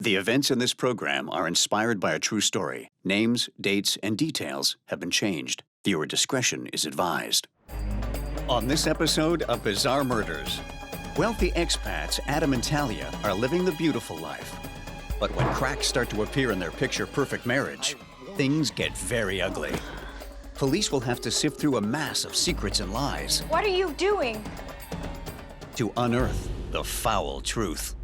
The events in this program are inspired by a true story. Names, dates, and details have been changed. Viewer discretion is advised. On this episode of Bizarre Murders, wealthy expats Adam and Talia are living the beautiful life. But when cracks start to appear in their picture-perfect marriage, things get very ugly. Police will have to sift through a mass of secrets and lies. What are you doing? To unearth the foul truth.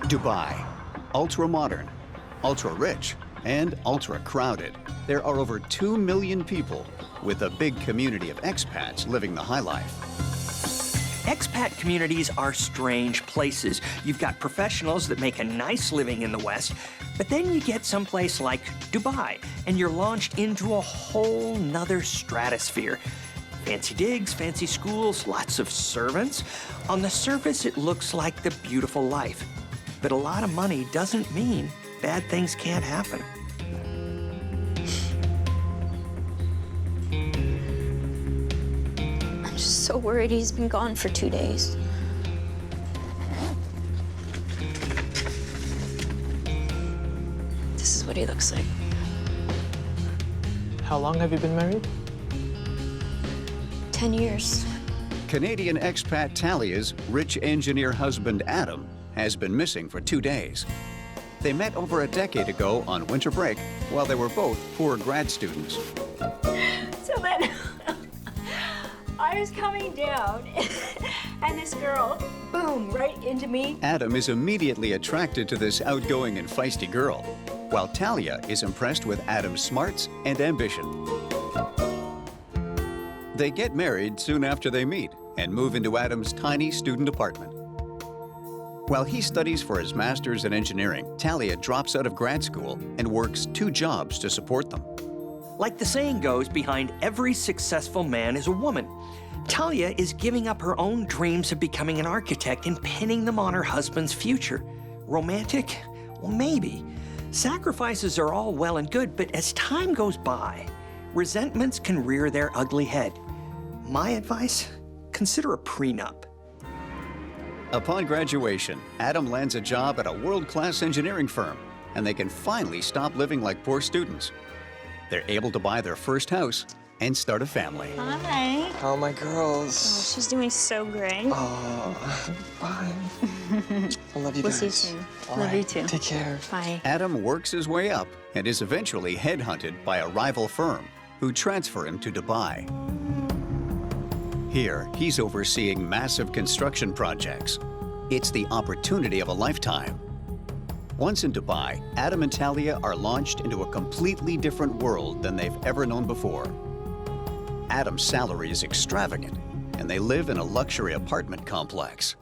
Dubai. Ultra-modern, ultra-rich, and ultra-crowded. There are over 2 million people, with a big community of expats living the high life. Expat communities are strange places. You've got professionals that make a nice living in the West, but then you get someplace like Dubai, and you're launched into a whole nother stratosphere. Fancy digs, fancy schools, lots of servants. On the surface, it looks like the beautiful life. But a lot of money doesn't mean bad things can't happen. I'm just so worried he's been gone for 2 days. This is what he looks like. How long have you been married? 10 years. Canadian expat Talia's rich engineer husband Adam has been missing for 2 days. They met over a decade ago on winter break while they were both poor grad students. So then I was coming down and this girl, boom, right into me. Adam is immediately attracted to this outgoing and feisty girl, while Talia is impressed with Adam's smarts and ambition. They get married soon after they meet and move into Adam's tiny student apartment. While he studies for his master's in engineering, Talia drops out of grad school and works 2 jobs to support them. Like the saying goes, behind every successful man is a woman. Talia is giving up her own dreams of becoming an architect and pinning them on her husband's future. Romantic? Well, maybe. Sacrifices are all well and good, but as time goes by, resentments can rear their ugly head. My advice? Consider a prenup. Upon graduation, Adam lands a job at a world-class engineering firm, and they can finally stop living like poor students. They're able to buy their first house and start a family. Hi. How are my girls? Oh, she's doing so great. Oh, bye. I love you We'll guys. see you soon. All Love right, you too. Take care. Bye. Adam works his way up and is eventually headhunted by a rival firm who transfer him to Dubai. Here, he's overseeing massive construction projects. It's the opportunity of a lifetime. Once in Dubai, Adam and Talia are launched into a completely different world than they've ever known before. Adam's salary is extravagant, and they live in a luxury apartment complex.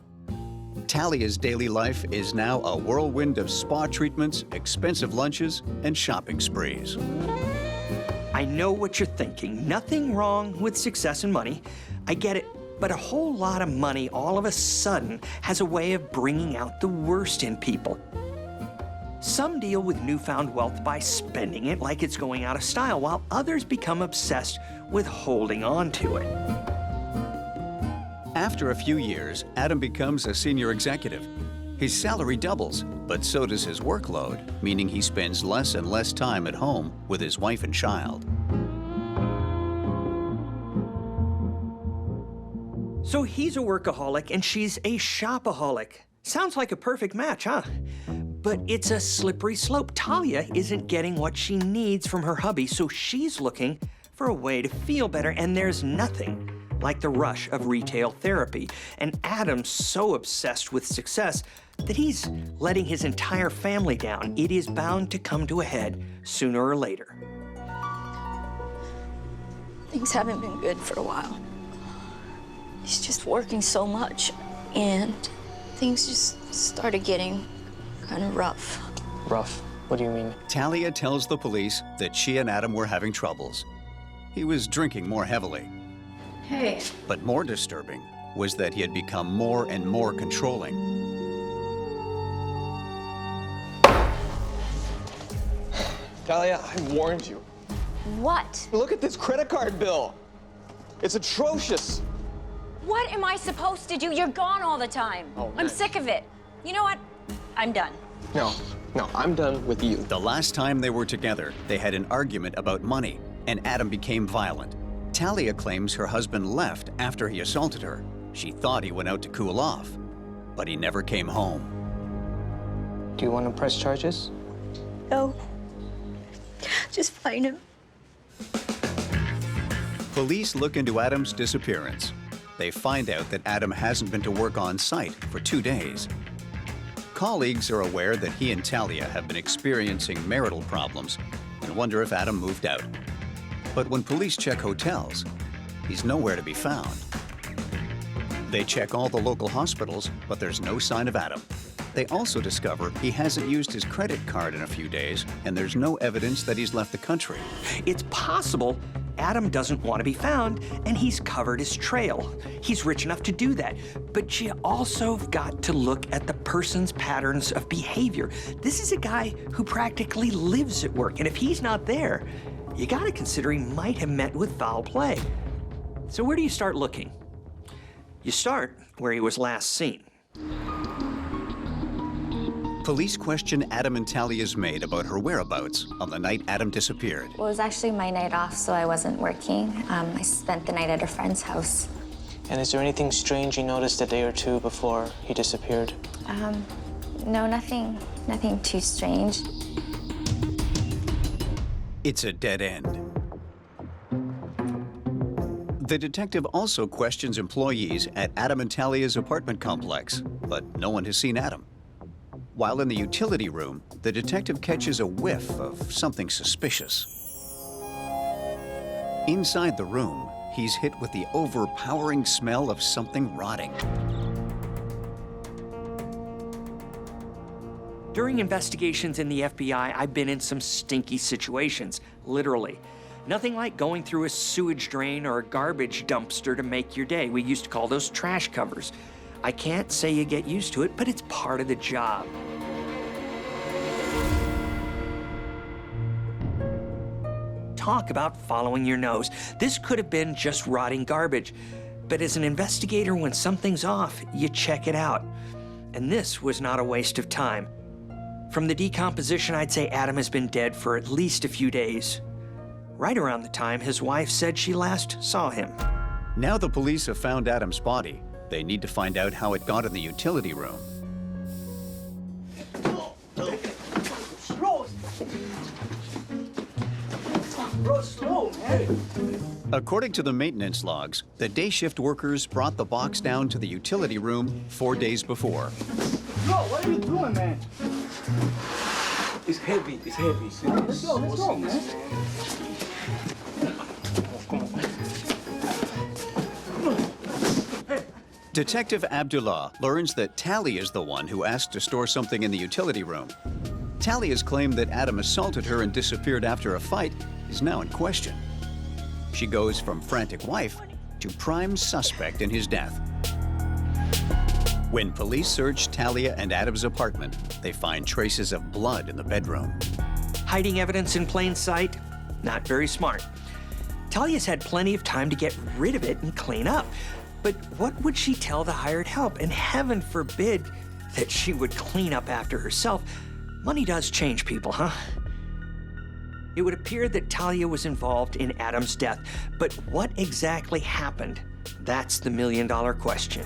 Talia's daily life is now a whirlwind of spa treatments, expensive lunches, and shopping sprees. I know what you're thinking. Nothing wrong with success and money. I get it. But a whole lot of money all of a sudden has a way of bringing out the worst in people. Some deal with newfound wealth by spending it like it's going out of style, while others become obsessed with holding on to it. After a few years, Adam becomes a senior executive. His salary doubles, but so does his workload, meaning he spends less and less time at home with his wife and child. So he's a workaholic and she's a shopaholic. Sounds like a perfect match, huh? But it's a slippery slope. Talia isn't getting what she needs from her hubby, so she's looking for a way to feel better, and there's nothing like the rush of retail therapy. And Adam's so obsessed with success that he's letting his entire family down. It is bound to come to a head sooner or later. Things haven't been good for a while. He's just working so much, and things just started getting kind of rough. Rough? What do you mean? Talia tells the police that she and Adam were having troubles. He was drinking more heavily. Hey. But more disturbing was that he had become more and more controlling. Talia, I warned you. What? Look at this credit card bill. It's atrocious. What am I supposed to do? You're gone all the time. Oh, I'm nice. sick of it. You know what? I'm done. No, I'm done with you. The last time they were together, they had an argument about money, and Adam became violent. Talia claims her husband left after he assaulted her. She thought he went out to cool off, but he never came home. Do you want to press charges? No. Just find him. Police look into Adam's disappearance. They find out that Adam hasn't been to work on site for 2 days. Colleagues are aware that he and Talia have been experiencing marital problems and wonder if Adam moved out. But when police check hotels, he's nowhere to be found. They check all the local hospitals, but there's no sign of Adam. They also discover he hasn't used his credit card in a few days, and there's no evidence that he's left the country. It's possible Adam doesn't want to be found, and he's covered his trail. He's rich enough to do that. But you also got to look at the person's patterns of behavior. This is a guy who practically lives at work, and if he's not there, you got to consider he might have met with foul play. So where do you start looking? You start where he was last seen. Police question Adam and Talia's maid about her whereabouts on the night Adam disappeared. Well, it was actually my night off, so I wasn't working. I spent the night at a friend's house. And is there anything strange you noticed a day or two before he disappeared? No, nothing too strange. It's a dead end. The detective also questions employees at Adam and Talia's apartment complex, but no one has seen Adam. While in the utility room, the detective catches a whiff of something suspicious. Inside the room, he's hit with the overpowering smell of something rotting. During investigations in the FBI, I've been in some stinky situations, literally. Nothing like going through a sewage drain or a garbage dumpster to make your day. We used to call those trash covers. I can't say you get used to it, but it's part of the job. Talk about following your nose. This could have been just rotting garbage, but as an investigator, when something's off, you check it out. And this was not a waste of time. From the decomposition, I'd say Adam has been dead for at least a few days. Right around the time his wife said she last saw him. Now the police have found Adam's body. They need to find out how it got in the utility room. According to the maintenance logs, the day shift workers brought the box down to the utility room 4 days before. Bro, what are you doing, man? It's heavy, it's heavy. Let's go, man. Detective Abdullah learns that Talia is the one who asked to store something in the utility room. Talia's claim that Adam assaulted her and disappeared after a fight is now in question. She goes from frantic wife to prime suspect in his death. When police search Talia and Adam's apartment, they find traces of blood in the bedroom. Hiding evidence in plain sight? Not very smart. Talia's had plenty of time to get rid of it and clean up. But what would she tell the hired help? And heaven forbid that she would clean up after herself. Money does change people, huh? It would appear that Talia was involved in Adam's death, but what exactly happened? That's the million-dollar question.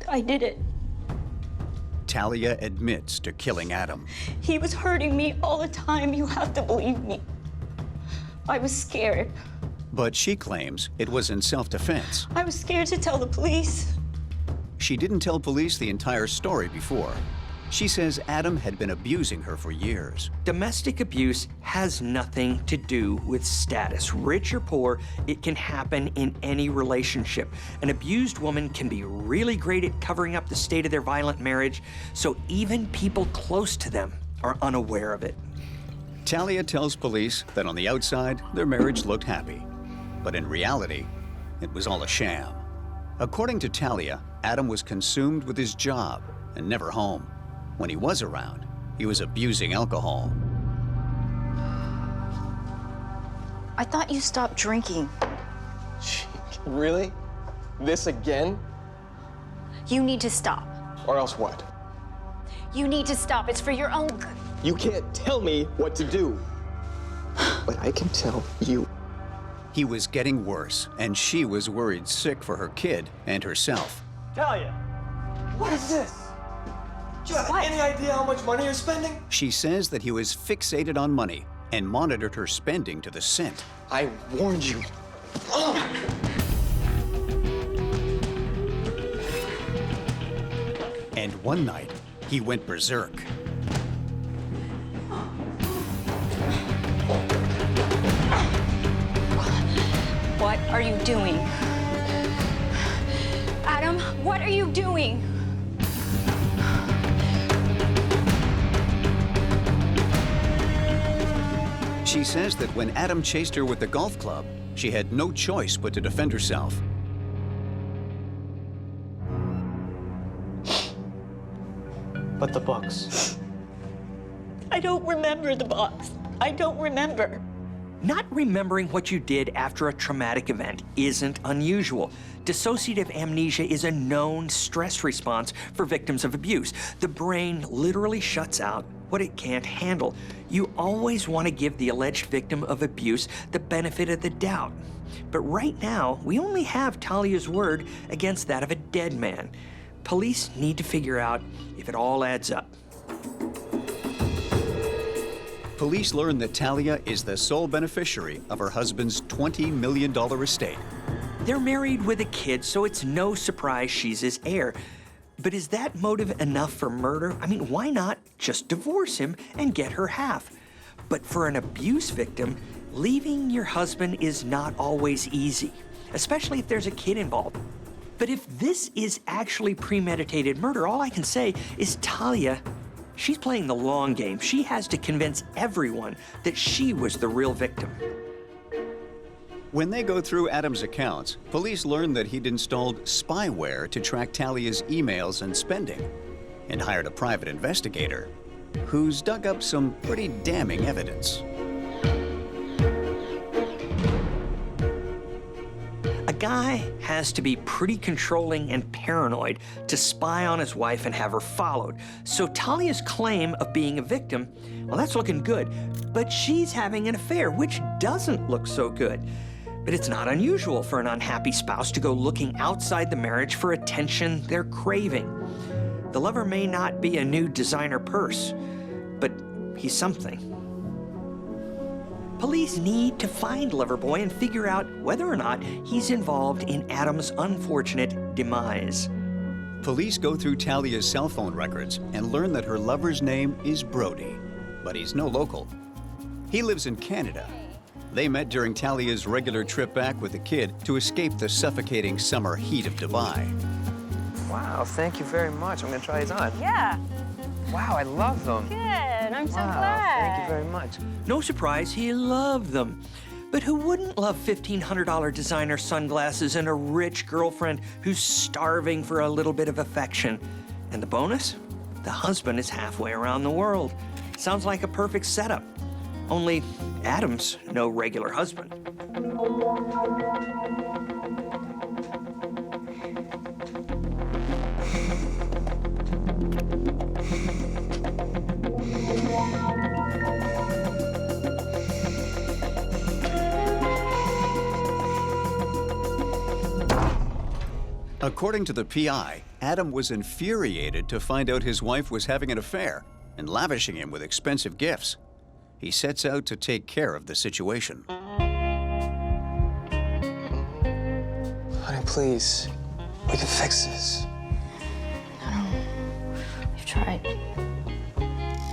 I did it. Talia admits to killing Adam. He was hurting me all the time. You have to believe me. I was scared. But she claims it was in self-defense. I was scared to tell the police. She didn't tell police the entire story before. She says Adam had been abusing her for years. Domestic abuse has nothing to do with status. Rich or poor, it can happen in any relationship. An abused woman can be really great at covering up the state of their violent marriage, so even people close to them are unaware of it. Talia tells police that on the outside, their marriage looked happy. But in reality, it was all a sham. According to Talia, Adam was consumed with his job and never home. When he was around, he was abusing alcohol. I thought you stopped drinking. Really? This again? You need to stop. Or else what? You need to stop. It's for your own good. You can't tell me what to do. But I can tell you. He was getting worse, and she was worried sick for her kid and herself. Talia, what is this? Do you have any idea how much money you're spending? She says that he was fixated on money and monitored her spending to the cent. I warned you. And one night, he went berserk. What are you doing? Adam, what are you doing? She says that when Adam chased her with the golf club, she had no choice but to defend herself. But the books. I don't remember the box. I don't remember. Not remembering what you did after a traumatic event isn't unusual. Dissociative amnesia is a known stress response for victims of abuse. The brain literally shuts out what it can't handle. You always want to give the alleged victim of abuse the benefit of the doubt. But right now, we only have Talia's word against that of a dead man. Police need to figure out if it all adds up. Police learn that Talia is the sole beneficiary of her husband's $20 million estate. They're married with a kid, so it's no surprise she's his heir. But is that motive enough for murder? I mean, why not just divorce him and get her half? But for an abuse victim, leaving your husband is not always easy, especially if there's a kid involved. But if this is actually premeditated murder, all I can say is Talia, she's playing the long game. She has to convince everyone that she was the real victim. When they go through Adam's accounts, police learn that he'd installed spyware to track Talia's emails and spending, and hired a private investigator who's dug up some pretty damning evidence. A guy has to be pretty controlling and paranoid to spy on his wife and have her followed. So Talia's claim of being a victim, well, that's looking good. But she's having an affair, which doesn't look so good. But it's not unusual for an unhappy spouse to go looking outside the marriage for attention they're craving. The lover may not be a new designer purse, but he's something. Police need to find Loverboy and figure out whether or not he's involved in Adam's unfortunate demise. Police go through Talia's cell phone records and learn that her lover's name is Brody, but he's no local. He lives in Canada. They met during Talia's regular trip back with the kid to escape the suffocating summer heat of Dubai. Wow, thank you very much. I'm gonna try these on. Yeah. Wow, I love them. Good. I'm so Wow, glad. thank you very much. No surprise, he loved them. But who wouldn't love $1,500 designer sunglasses and a rich girlfriend who's starving for a little bit of affection? And the bonus? The husband is halfway around the world. Sounds like a perfect setup. Only Adam's no regular husband. According to the PI, Adam was infuriated to find out his wife was having an affair and lavishing him with expensive gifts. He sets out to take care of the situation. Honey, please. We can fix this. You've tried.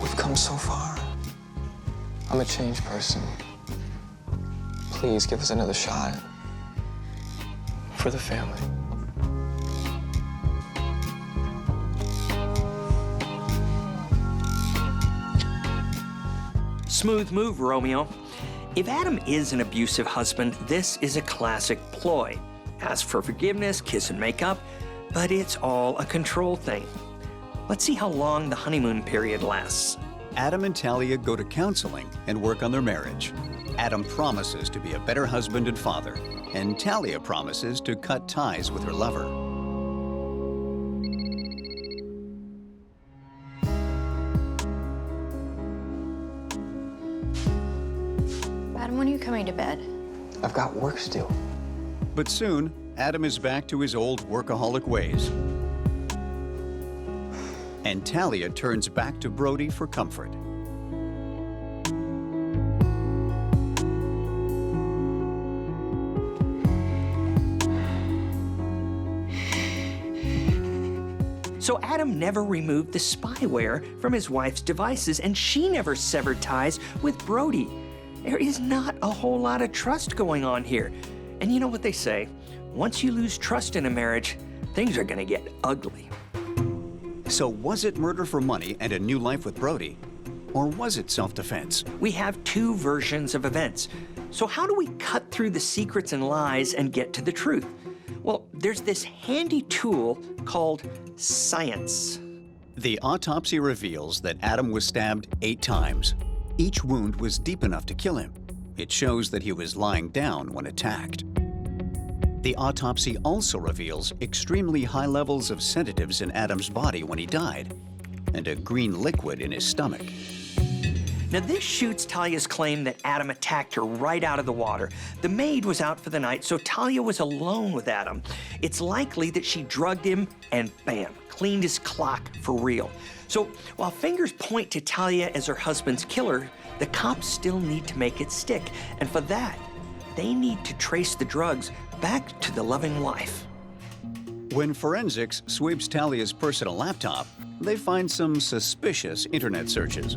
We've come so far. I'm a changed person. Please give us another shot. For the family. Smooth move, Romeo. If Adam is an abusive husband, this is a classic ploy. Ask for forgiveness, kiss and make up, but it's all a control thing. Let's see how long the honeymoon period lasts. Adam and Talia go to counseling and work on their marriage. Adam promises to be a better husband and father, and Talia promises to cut ties with her lover. Adam, when are you coming to bed? I've got work to do. But soon, Adam is back to his old workaholic ways. And Talia turns back to Brody for comfort. So Adam never removed the spyware from his wife's devices, and she never severed ties with Brody. There is not a whole lot of trust going on here. And you know what they say, once you lose trust in a marriage, things are gonna get ugly. So was it murder for money and a new life with Brody? Or was it self-defense? We have two versions of events. So how do we cut through the secrets and lies and get to the truth? Well, there's this handy tool called science. The autopsy reveals that Adam was stabbed 8 times. Each wound was deep enough to kill him. It shows that he was lying down when attacked. The autopsy also reveals extremely high levels of sedatives in Adam's body when he died, and a green liquid in his stomach. Now this shoots Talia's claim that Adam attacked her right out of the water. The maid was out for the night, so Talia was alone with Adam. It's likely that she drugged him and bam, cleaned his clock for real. So while fingers point to Talia as her husband's killer, the cops still need to make it stick. And for that, they need to trace the drugs back to the loving wife. When forensics sweeps Talia's personal laptop, they find some suspicious internet searches.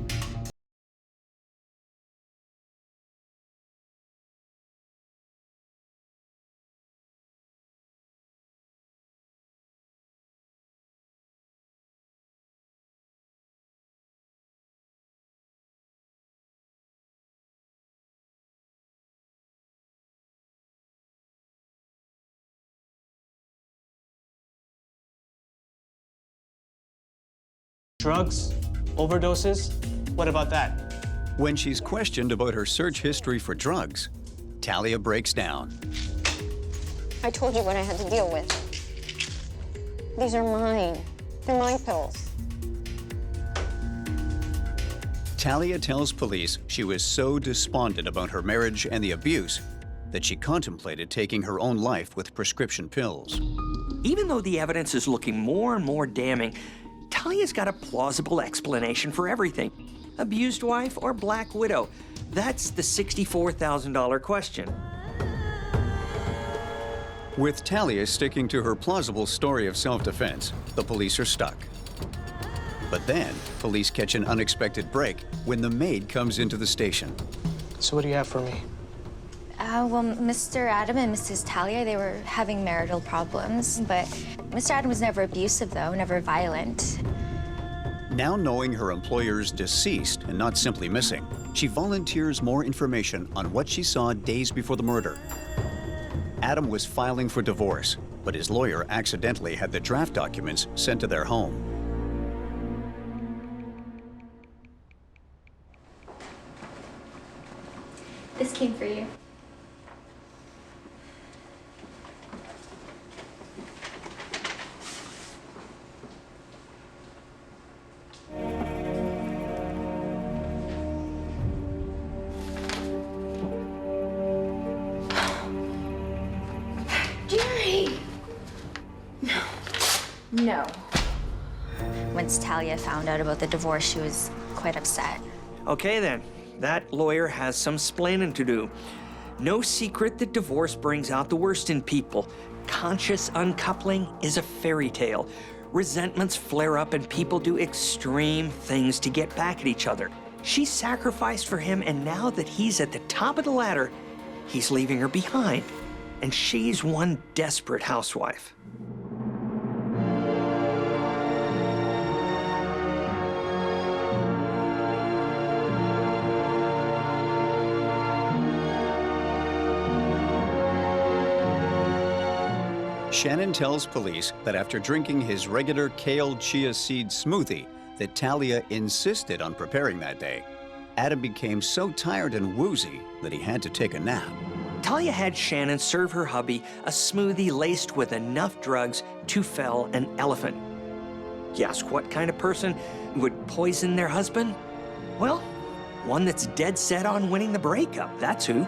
Drugs? Overdoses? What about that? When she's questioned about her search history for drugs, Talia breaks down. I told you what I had to deal with. These are mine. They're my pills. Talia tells police she was so despondent about her marriage and the abuse that she contemplated taking her own life with prescription pills. Even though the evidence is looking more and more damning, Talia's got a plausible explanation for everything. Abused wife or black widow? That's the $64,000 question. With Talia sticking to her plausible story of self-defense, the police are stuck. But then, police catch an unexpected break when the maid comes into the station. So what do you have for me? Well, Mr. Adam and Mrs. Talia, they were having marital problems, but Mr. Adam was never abusive, though, never violent. Now knowing her employer's deceased and not simply missing, she volunteers more information on what she saw days before the murder. Adam was filing for divorce, but his lawyer accidentally had the draft documents sent to their home. This came for you. No. Once Talia found out about the divorce, she was quite upset. Okay then, that lawyer has some splaining to do. No secret that divorce brings out the worst in people. Conscious uncoupling is a fairy tale. resentments flare up and people do extreme things to get back at each other. She sacrificed for him, and now that he's at the top of the ladder, he's leaving her behind. And she's one desperate housewife. Shannon tells police that after drinking his regular kale chia seed smoothie that Talia insisted on preparing that day, Adam became so tired and woozy that he had to take a nap. Talia had Shannon serve her hubby a smoothie laced with enough drugs to fell an elephant. You ask what kind of person would poison their husband? Well, one that's dead set on winning the breakup, that's who.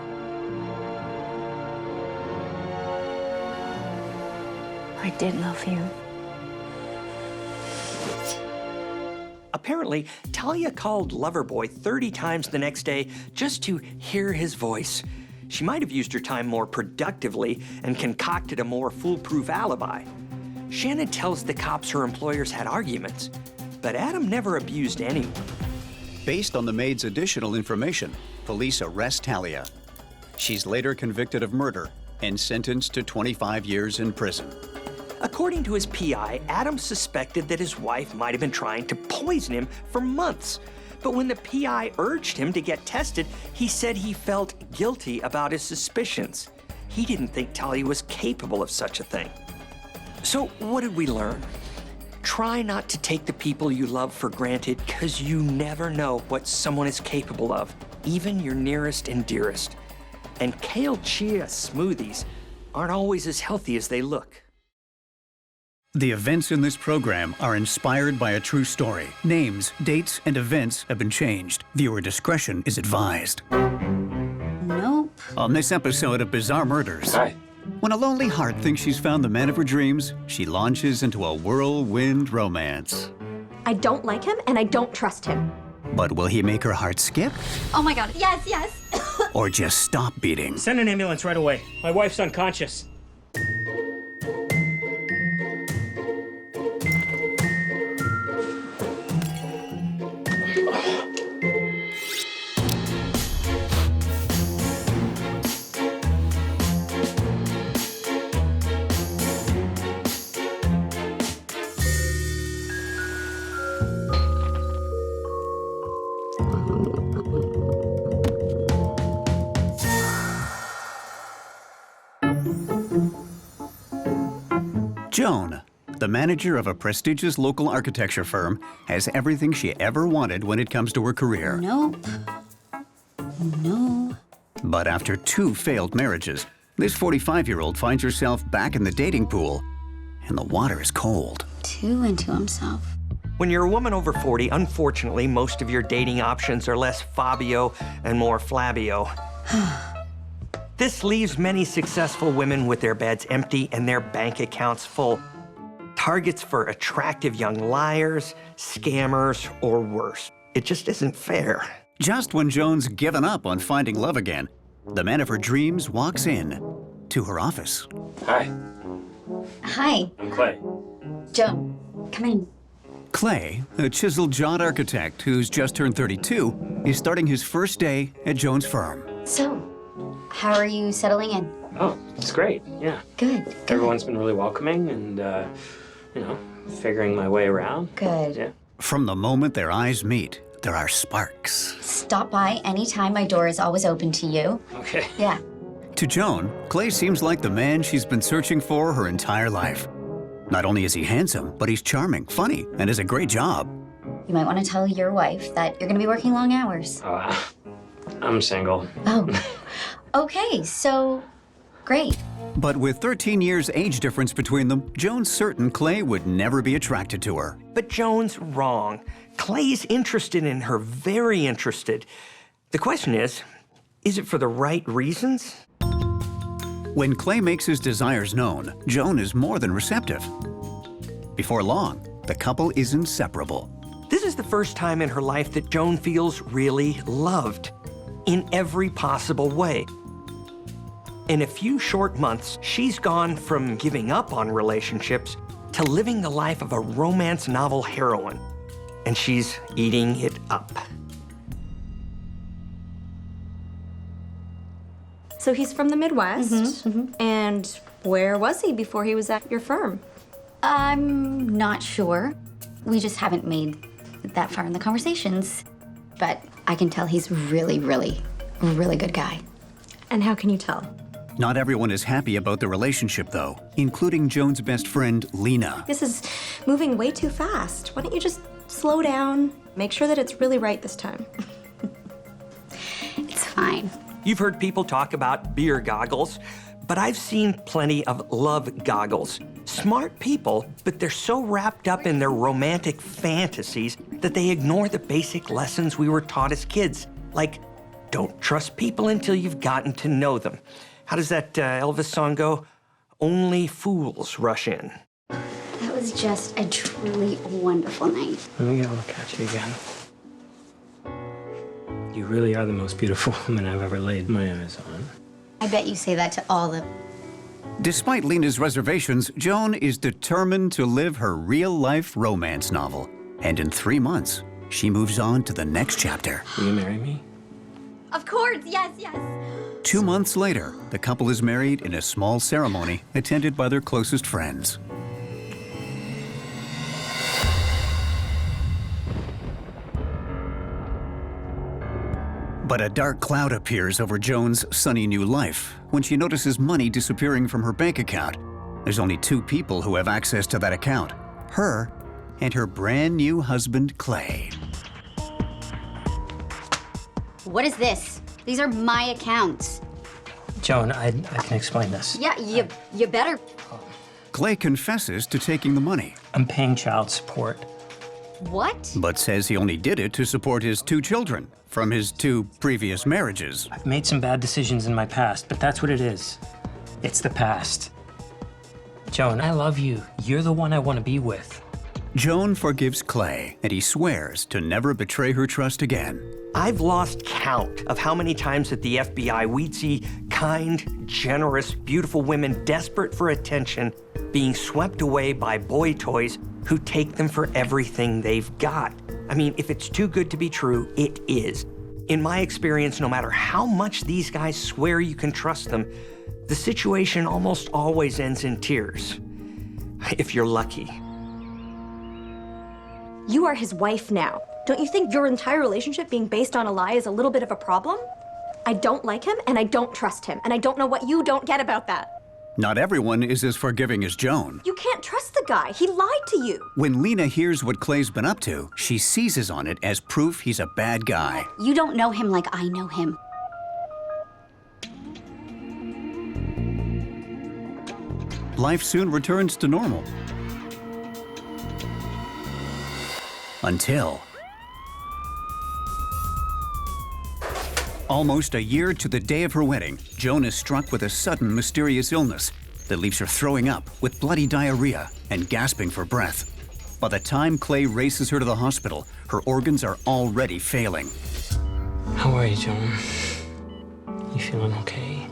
I did love you. Apparently, Talia called Loverboy 30 times the next day just to hear his voice. She might have used her time more productively and concocted a more foolproof alibi. Shannon tells the cops her employers had arguments, but Adam never abused anyone. Based on the maid's additional information, police arrest Talia. She's later convicted of murder and sentenced to 25 years in prison. According to his PI, Adam suspected that his wife might have been trying to poison him for months. But when the PI urged him to get tested, he said he felt guilty about his suspicions. He didn't think Talia was capable of such a thing. So what did we learn? Try not to take the people you love for granted, because you never know what someone is capable of, even your nearest and dearest. And kale chia smoothies aren't always as healthy as they look. The events in this program are inspired by a true story. Names, dates, and events have been changed. Viewer discretion is advised. Nope. On this episode of Bizarre Murders, Hi. when a lonely heart thinks she's found the man of her dreams, she launches into a whirlwind romance. I don't like him and I don't trust him. But will he make her heart skip Oh my god, yes, yes. or just stop beating? Send an ambulance right away. My wife's unconscious. Joan, the manager of a prestigious local architecture firm, has everything she ever wanted when it comes to her career. Nope. No. But after 2 failed marriages, this 45-year-old finds herself back in the dating pool, and the water is cold. Too into himself. When you're a woman over 40, unfortunately, most of your dating options are less Fabio and more Flabio. This leaves many successful women with their beds empty and their bank accounts full. Targets for attractive young liars, scammers, or worse. It just isn't fair. Just when Joan's given up on finding love again, the man of her dreams walks in to her office. Hi. Hi, I'm Clay. Joan. Come in. Clay, a chiseled-jawed architect who's just turned 32, is starting his first day at Joan's firm. So, how are you settling in? Oh, it's great. Yeah. Good. Everyone's been really welcoming and, figuring my way around. Good. Yeah. From the moment their eyes meet, there are sparks. Stop by anytime. My door is always open to you. Okay. Yeah. To Joan, Clay seems like the man she's been searching for her entire life. Not only is he handsome, but he's charming, funny, and has a great job. You might want to tell your wife that you're going to be working long hours. I'm single. Oh. Okay, so great. But with 13 years age difference between them, Joan's certain Clay would never be attracted to her. But Joan's wrong. Clay's interested in her, very interested. The question is it for the right reasons? When Clay makes his desires known, Joan is more than receptive. Before long, the couple is inseparable. This is the first time in her life that Joan feels really loved in every possible way. In a few short months, she's gone from giving up on relationships to living the life of a romance novel heroine. And she's eating it up. So he's from the Midwest. And where was he before he was at your firm? I'm not sure. We just haven't made that far in the conversations. But I can tell he's really, really, really good guy. And how can you tell? Not everyone is happy about the relationship, though, including Joan's best friend, Lena. This is moving way too fast. Why don't you just slow down? Make sure that it's really right this time. It's fine. You've heard people talk about beer goggles, but I've seen plenty of love goggles. Smart people, but they're so wrapped up in their romantic fantasies that they ignore the basic lessons we were taught as kids, like don't trust people until you've gotten to know them. How does that Elvis song go? Only fools rush in. That was just a truly wonderful night. Let me get a look at you again. You really are the most beautiful woman I've ever laid my eyes on. I bet you say that to all the... Despite Lena's reservations, Joan is determined to live her real-life romance novel. And in 3 months, she moves on to the next chapter. Will you marry me? Of course, yes, yes. 2 months later, the couple is married in a small ceremony attended by their closest friends. But a dark cloud appears over Joan's sunny new life when she notices money disappearing from her bank account. There's only 2 people who have access to that account, her and her brand new husband, Clay. What is this? These are my accounts. Joan, I can explain this. Yeah, you better. Clay confesses to taking the money. I'm paying child support. What? But says he only did it to support his 2 children from his 2 previous marriages. I've made some bad decisions in my past, but that's what it is. It's the past. Joan, I love you. You're the one I want to be with. Joan forgives Clay, and he swears to never betray her trust again. I've lost count of how many times at the FBI we'd see kind, generous, beautiful women desperate for attention being swept away by boy toys who take them for everything they've got. I mean, if it's too good to be true, it is. In my experience, no matter how much these guys swear you can trust them, the situation almost always ends in tears. If you're lucky. You are his wife now. Don't you think your entire relationship being based on a lie is a little bit of a problem? I don't like him, and I don't trust him, and I don't know what you don't get about that. Not everyone is as forgiving as Joan. You can't trust the guy. He lied to you. When Lena hears what Clay's been up to, she seizes on it as proof he's a bad guy. You don't know him like I know him. Life soon returns to normal. Until... Almost a year to the day of her wedding, Joan is struck with a sudden mysterious illness that leaves her throwing up with bloody diarrhea and gasping for breath. By the time Clay races her to the hospital, her organs are already failing. How are you, Joan? You feeling okay?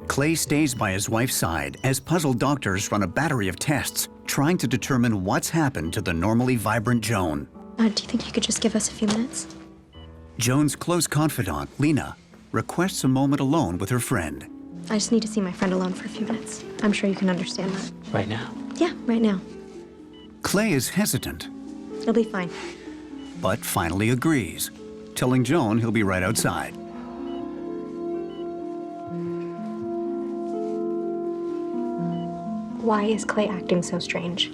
Clay stays by his wife's side as puzzled doctors run a battery of tests trying to determine what's happened to the normally vibrant Joan. Do you think you could just give us a few minutes? Joan's close confidant, Lena, requests a moment alone with her friend. I just need to see my friend alone for a few minutes. I'm sure you can understand that. Right now? Yeah, right now. Clay is hesitant, It'll be fine. but finally agrees, telling Joan he'll be right outside. Why is Clay acting so strange?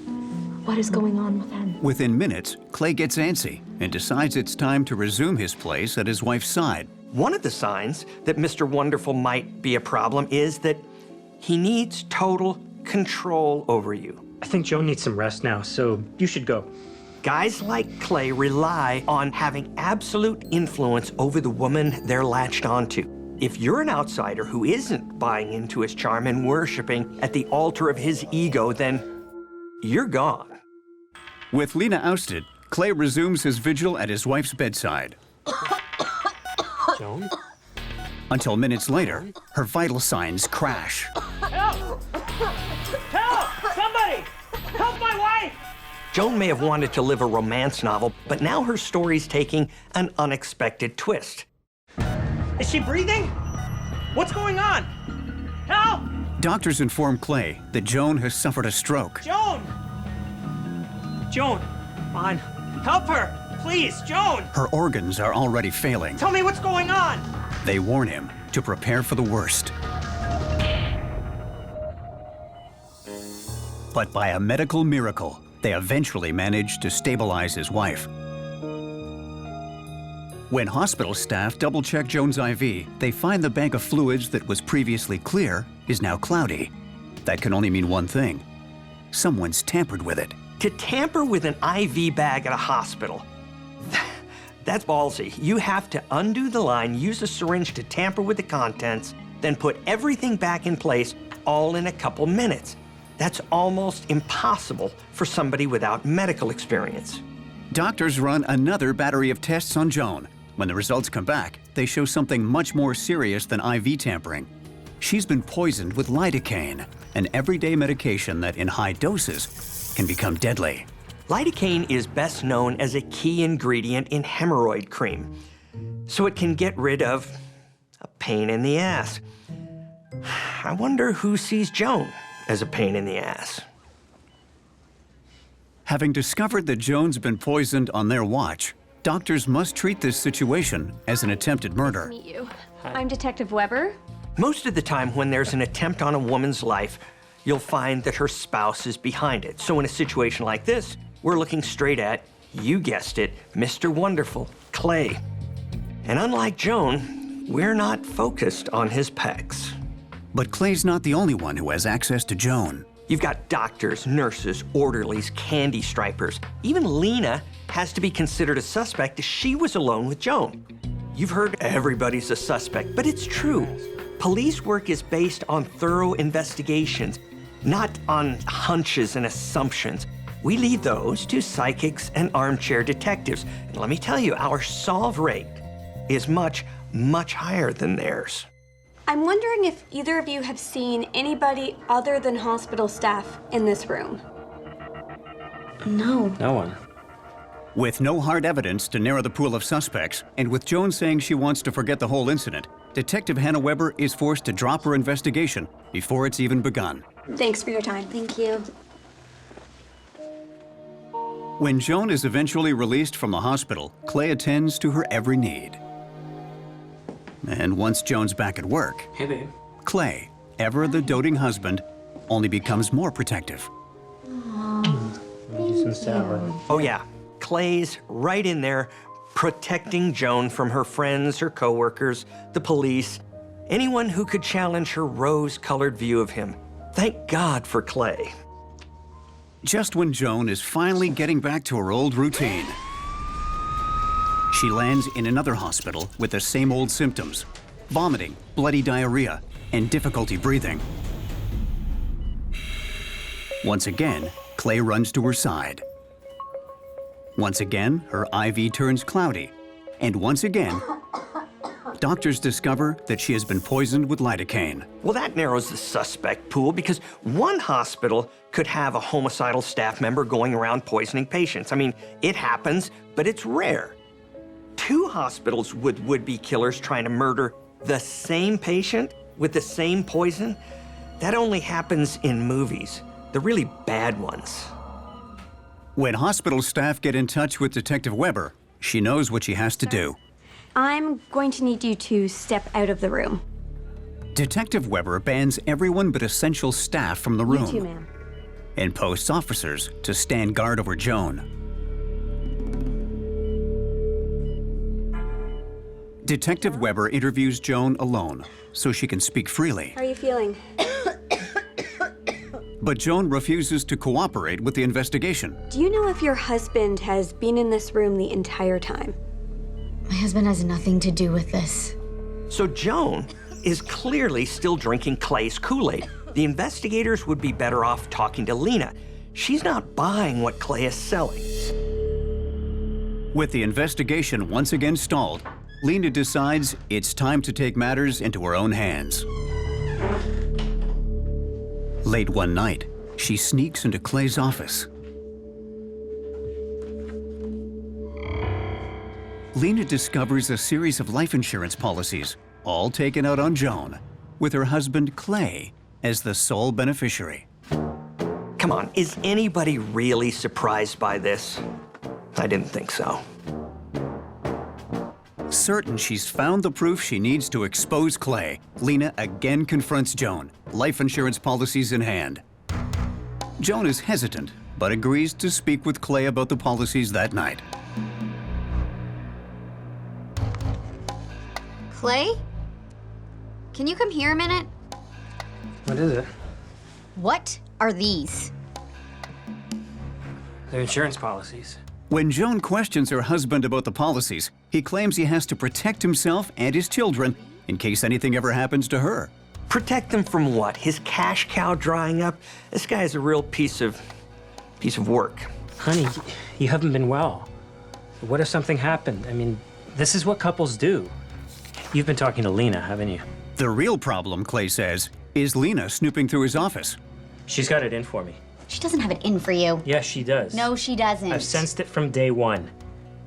What is going on with him? Within minutes, Clay gets antsy and decides it's time to resume his place at his wife's side. One of the signs that Mr. Wonderful might be a problem is that he needs total control over you. I think Joan needs some rest now, so you should go. Guys like Clay rely on having absolute influence over the woman they're latched onto. If you're an outsider who isn't buying into his charm and worshiping at the altar of his ego, then you're gone. With Lena ousted, Clay resumes his vigil at his wife's bedside. Joan? Until minutes later, her vital signs crash. Help! Help! Somebody! Help my Joan may have wanted to live a romance novel, but now her story's taking an unexpected twist. Is she breathing? What's going on? Help! Doctors inform Clay that Joan has suffered a stroke. Joan! Joan, come on. Help her! Please, Joan! Her organs are already failing. Tell me what's going on! They warn him to prepare for the worst. But by a medical miracle, they eventually manage to stabilize his wife. When hospital staff double-check Joan's IV, they find the bank of fluids that was previously clear is now cloudy. That can only mean one thing. Someone's tampered with it. To tamper with an IV bag at a hospital, that's ballsy. You have to undo the line, use a syringe to tamper with the contents, then put everything back in place, all in a couple minutes. That's almost impossible for somebody without medical experience. Doctors run another battery of tests on Joan. When the results come back, they show something much more serious than IV tampering. She's been poisoned with lidocaine, an everyday medication that in high doses can become deadly. Lidocaine is best known as a key ingredient in hemorrhoid cream, so it can get rid of a pain in the ass. I wonder who sees Joan as a pain in the ass. Having discovered that Joan's been poisoned on their watch, doctors must treat this situation as an attempted murder. Meet you. I'm Detective Weber. Most of the time when there's an attempt on a woman's life, you'll find that her spouse is behind it. So in a situation like this, we're looking straight at, you guessed it, Mr. Wonderful, Clay. And unlike Joan, we're not focused on his pecs. But Clay's not the only one who has access to Joan. You've got doctors, nurses, orderlies, candy stripers. Even Lena has to be considered a suspect as she was alone with Joan. You've heard everybody's a suspect, but it's true. Police work is based on thorough investigations, not on hunches and assumptions. We leave those to psychics and armchair detectives. And let me tell you, our solve rate is much, much higher than theirs. I'm wondering if either of you have seen anybody other than hospital staff in this room. No. No one. With no hard evidence to narrow the pool of suspects, and with Joan saying she wants to forget the whole incident, Detective Hannah Weber is forced to drop her investigation before it's even begun. Thanks for your time. Thank you. When Joan is eventually released from the hospital, Clay attends to her every need. And once Joan's back at work, Hey, babe. Clay, ever the doting husband, only becomes more protective. Use some salad. Oh yeah, Clay's right in there protecting Joan from her friends, her coworkers, the police, anyone who could challenge her rose-colored view of him. Thank God for Clay. Just when Joan is finally getting back to her old routine, she lands in another hospital with the same old symptoms: vomiting, bloody diarrhea, and difficulty breathing. Once again, Clay runs to her side. Once again, her IV turns cloudy. And once again, doctors discover that she has been poisoned with lidocaine. Well, that narrows the suspect pool because one hospital could have a homicidal staff member going around poisoning patients. I mean, it happens, but it's rare. Two hospitals with would-be killers trying to murder the same patient with the same poison? That only happens in movies, the really bad ones. When hospital staff get in touch with Detective Weber, she knows what she has to do. I'm going to need you to step out of the room. Detective Weber bans everyone but essential staff from the room. You too, ma'am. And posts officers to stand guard over Joan. Detective Weber interviews Joan alone so she can speak freely. How are you feeling? But Joan refuses to cooperate with the investigation. Do you know if your husband has been in this room the entire time? My husband has nothing to do with this. So Joan is clearly still drinking Clay's Kool-Aid. The investigators would be better off talking to Lena. She's not buying what Clay is selling. With the investigation once again stalled, Lena decides it's time to take matters into her own hands. Late one night, she sneaks into Clay's office. Lena discovers a series of life insurance policies, all taken out on Joan, with her husband Clay as the sole beneficiary. Come on, is anybody really surprised by this? I didn't think so. Certain she's found the proof she needs to expose Clay, Lena again confronts Joan, life insurance policies in hand. Joan is hesitant, but agrees to speak with Clay about the policies that night. Clay? Can you come here a minute? What is it? What are these? They're insurance policies. When Joan questions her husband about the policies, he claims he has to protect himself and his children in case anything ever happens to her. Protect them from what? His cash cow drying up? This guy is a real piece of work. Honey, you haven't been well. What if something happened? I mean, this is what couples do. You've been talking to Lena, haven't you? The real problem, Clay says, is Lena snooping through his office. She's got it in for me. She doesn't have it in for you. Yes, she does. No, she doesn't. I've sensed it from day one.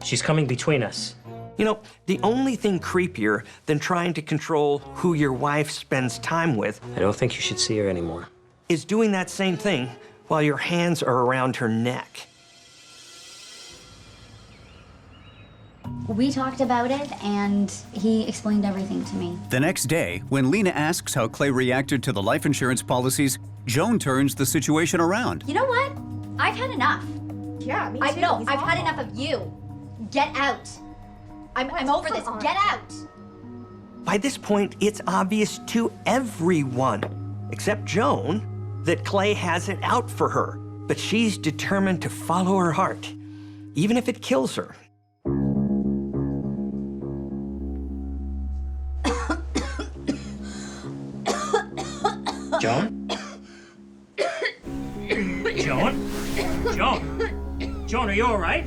She's coming between us. You know, the only thing creepier than trying to control who your wife spends time with I don't think you should see her anymore. is doing that same thing while your hands are around her neck. We talked about it, and he explained everything to me. The next day, when Lena asks how Clay reacted to the life insurance policies, Joan turns the situation around. You know what? I've had enough. Yeah, me too. No, I've had enough of you. Get out. I'm over this. Get out. By this point, it's obvious to everyone, except Joan, that Clay has it out for her. But she's determined to follow her heart, even if it kills her. Joan? Joan? Joan? Joan, are you all right?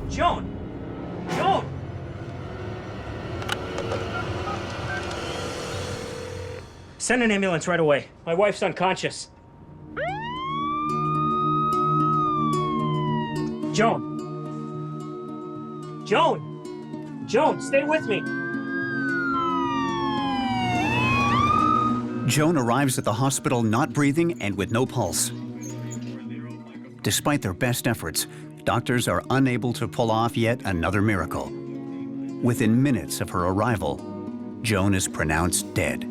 Joan? Joan? Send an ambulance right away. My wife's unconscious. Joan? Joan? Joan, stay with me. Joan arrives at the hospital not breathing and with no pulse. Despite their best efforts, doctors are unable to pull off yet another miracle. Within minutes of her arrival, Joan is pronounced dead.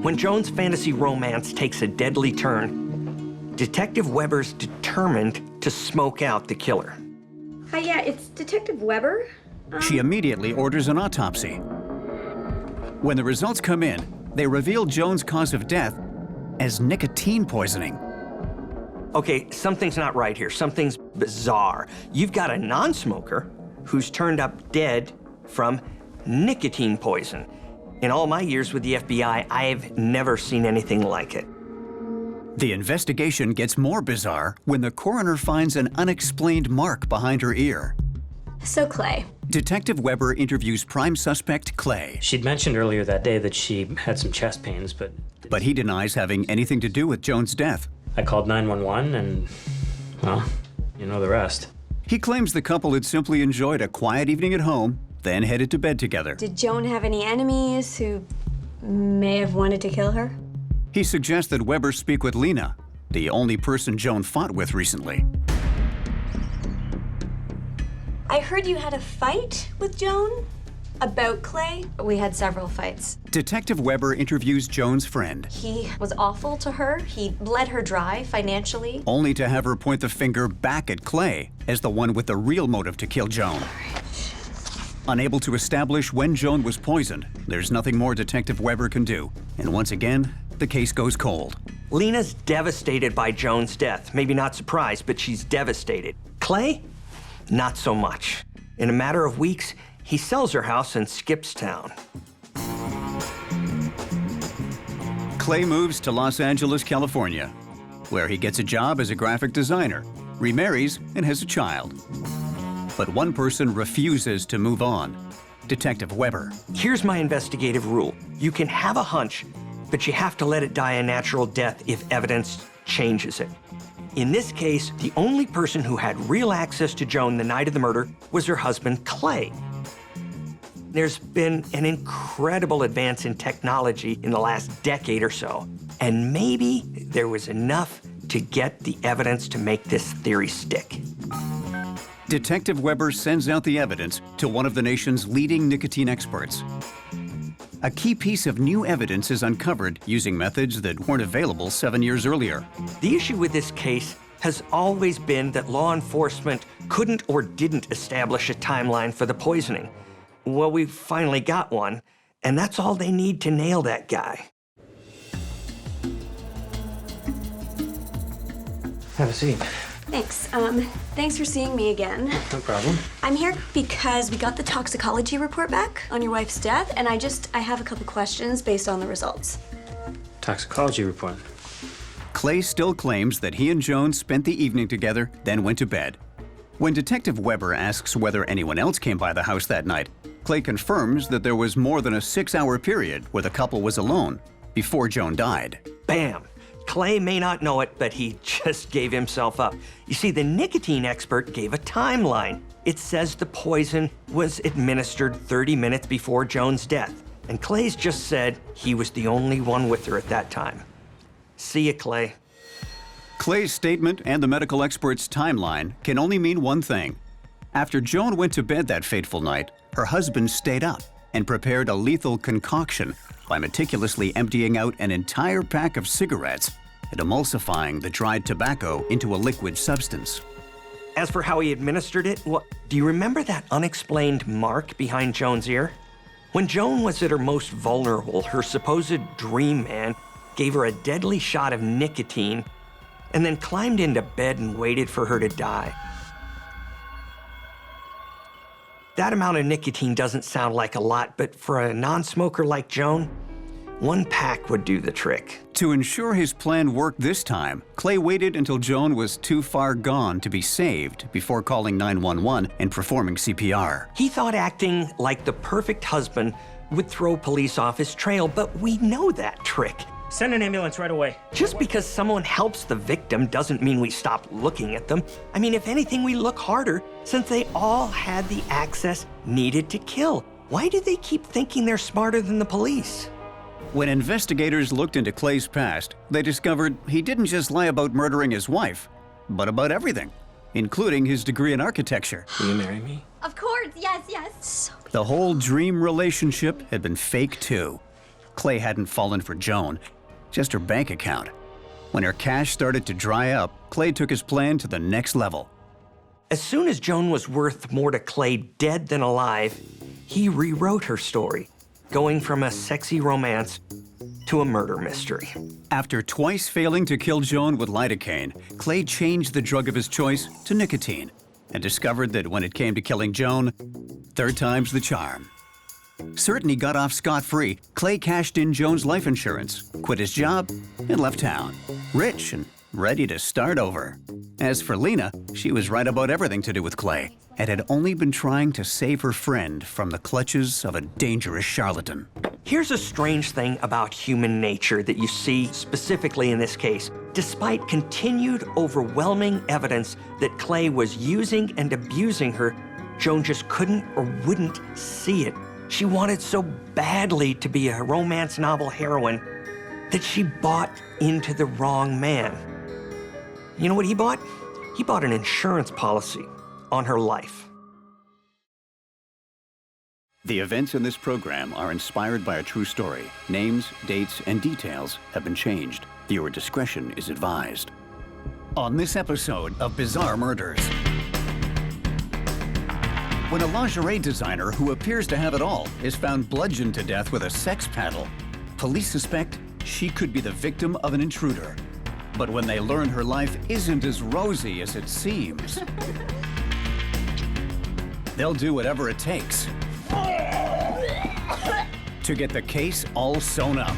When Joan's fantasy romance takes a deadly turn, Detective Weber's determined to smoke out the killer. Hi, yeah, it's Detective Weber. She immediately orders an autopsy. When the results come in, they reveal Joan's cause of death as nicotine poisoning. Okay, something's not right here. Something's bizarre. You've got a non-smoker who's turned up dead from nicotine poison. In all my years with the FBI, I've never seen anything like it. The investigation gets more bizarre when the coroner finds an unexplained mark behind her ear. So, Clay. Detective Weber interviews prime suspect Clay. She'd mentioned earlier that day that she had some chest pains, but he denies having anything to do with Joan's death. I called 911 and, well, you know the rest. He claims the couple had simply enjoyed a quiet evening at home, then headed to bed together. Did Joan have any enemies who may have wanted to kill her? He suggests that Weber speak with Lena, the only person Joan fought with recently. I heard you had a fight with Joan about Clay. We had several fights. Detective Weber interviews Joan's friend, He was awful to her. He bled her dry financially. only to have her point the finger back at Clay as the one with the real motive to kill Joan. Unable to establish when Joan was poisoned, there's nothing more Detective Weber can do. And once again, the case goes cold. Lena's devastated by Joan's death. Maybe not surprised, but she's devastated. Clay? Not so much. In a matter of weeks, he sells her house and skips town. Clay moves to Los Angeles, California, where he gets a job as a graphic designer, remarries, and has a child. But one person refuses to move on, Detective Weber. Here's my investigative rule. You can have a hunch, but you have to let it die a natural death if evidence changes it. In this case, the only person who had real access to Joan the night of the murder was her husband, Clay. There's been an incredible advance in technology in the last decade or so, and maybe there was enough to get the evidence to make this theory stick. Detective Weber sends out the evidence to one of the nation's leading nicotine experts. A key piece of new evidence is uncovered using methods that weren't available 7 years earlier. The issue with this case has always been that law enforcement couldn't or didn't establish a timeline for the poisoning. Well, we finally got one, and that's all they need to nail that guy. Have a seat. Thanks. Thanks for seeing me again. No problem. I'm here because we got the toxicology report back on your wife's death, and I have a couple questions based on the results. Toxicology report. Clay still claims that he and Joan spent the evening together, then went to bed. When Detective Weber asks whether anyone else came by the house that night, Clay confirms that there was more than a 6-hour period where the couple was alone before Joan died. Bam! Clay may not know it, but he just gave himself up. You see, the nicotine expert gave a timeline. It says the poison was administered 30 minutes before Joan's death, and Clay's just said he was the only one with her at that time. See ya, Clay. Clay's statement and the medical expert's timeline can only mean one thing. After Joan went to bed that fateful night, her husband stayed up and prepared a lethal concoction by meticulously emptying out an entire pack of cigarettes and emulsifying the dried tobacco into a liquid substance. As for how he administered it, well, do you remember that unexplained mark behind Joan's ear? When Joan was at her most vulnerable, her supposed dream man gave her a deadly shot of nicotine and then climbed into bed and waited for her to die. That amount of nicotine doesn't sound like a lot, but for a non-smoker like Joan, 1 pack would do the trick. To ensure his plan worked this time, Clay waited until Joan was too far gone to be saved before calling 911 and performing CPR. He thought acting like the perfect husband would throw police off his trail, but we know that trick. Send an ambulance right away. Just because someone helps the victim doesn't mean we stop looking at them. I mean, if anything, we look harder since they all had the access needed to kill. Why do they keep thinking they're smarter than the police? When investigators looked into Clay's past, they discovered he didn't just lie about murdering his wife, but about everything, including his degree in architecture. Will you marry me? Of course, yes. The whole dream relationship had been fake too. Clay hadn't fallen for Joan, just her bank account. When her cash started to dry up, Clay took his plan to the next level. As soon as Joan was worth more to Clay dead than alive, he rewrote her story, going from a sexy romance to a murder mystery. After twice failing to kill Joan with lidocaine, Clay changed the drug of his choice to nicotine and discovered that when it came to killing Joan, 3rd time's the charm. Certain he got off scot-free, Clay cashed in Joan's life insurance, quit his job, and left town, rich and ready to start over. As for Lena, she was right about everything to do with Clay and had only been trying to save her friend from the clutches of a dangerous charlatan. Here's a strange thing about human nature that you see specifically in this case. Despite continued overwhelming evidence that Clay was using and abusing her, Joan just couldn't or wouldn't see it. She wanted so badly to be a romance novel heroine that she bought into the wrong man. You know what he bought? He bought an insurance policy on her life. The events in this program are inspired by a true story. Names, dates, and details have been changed. Viewer discretion is advised. On this episode of Bizarre Murders, when a lingerie designer who appears to have it all is found bludgeoned to death with a sex paddle, police suspect she could be the victim of an intruder. But when they learn her life isn't as rosy as it seems, they'll do whatever it takes to get the case all sewn up.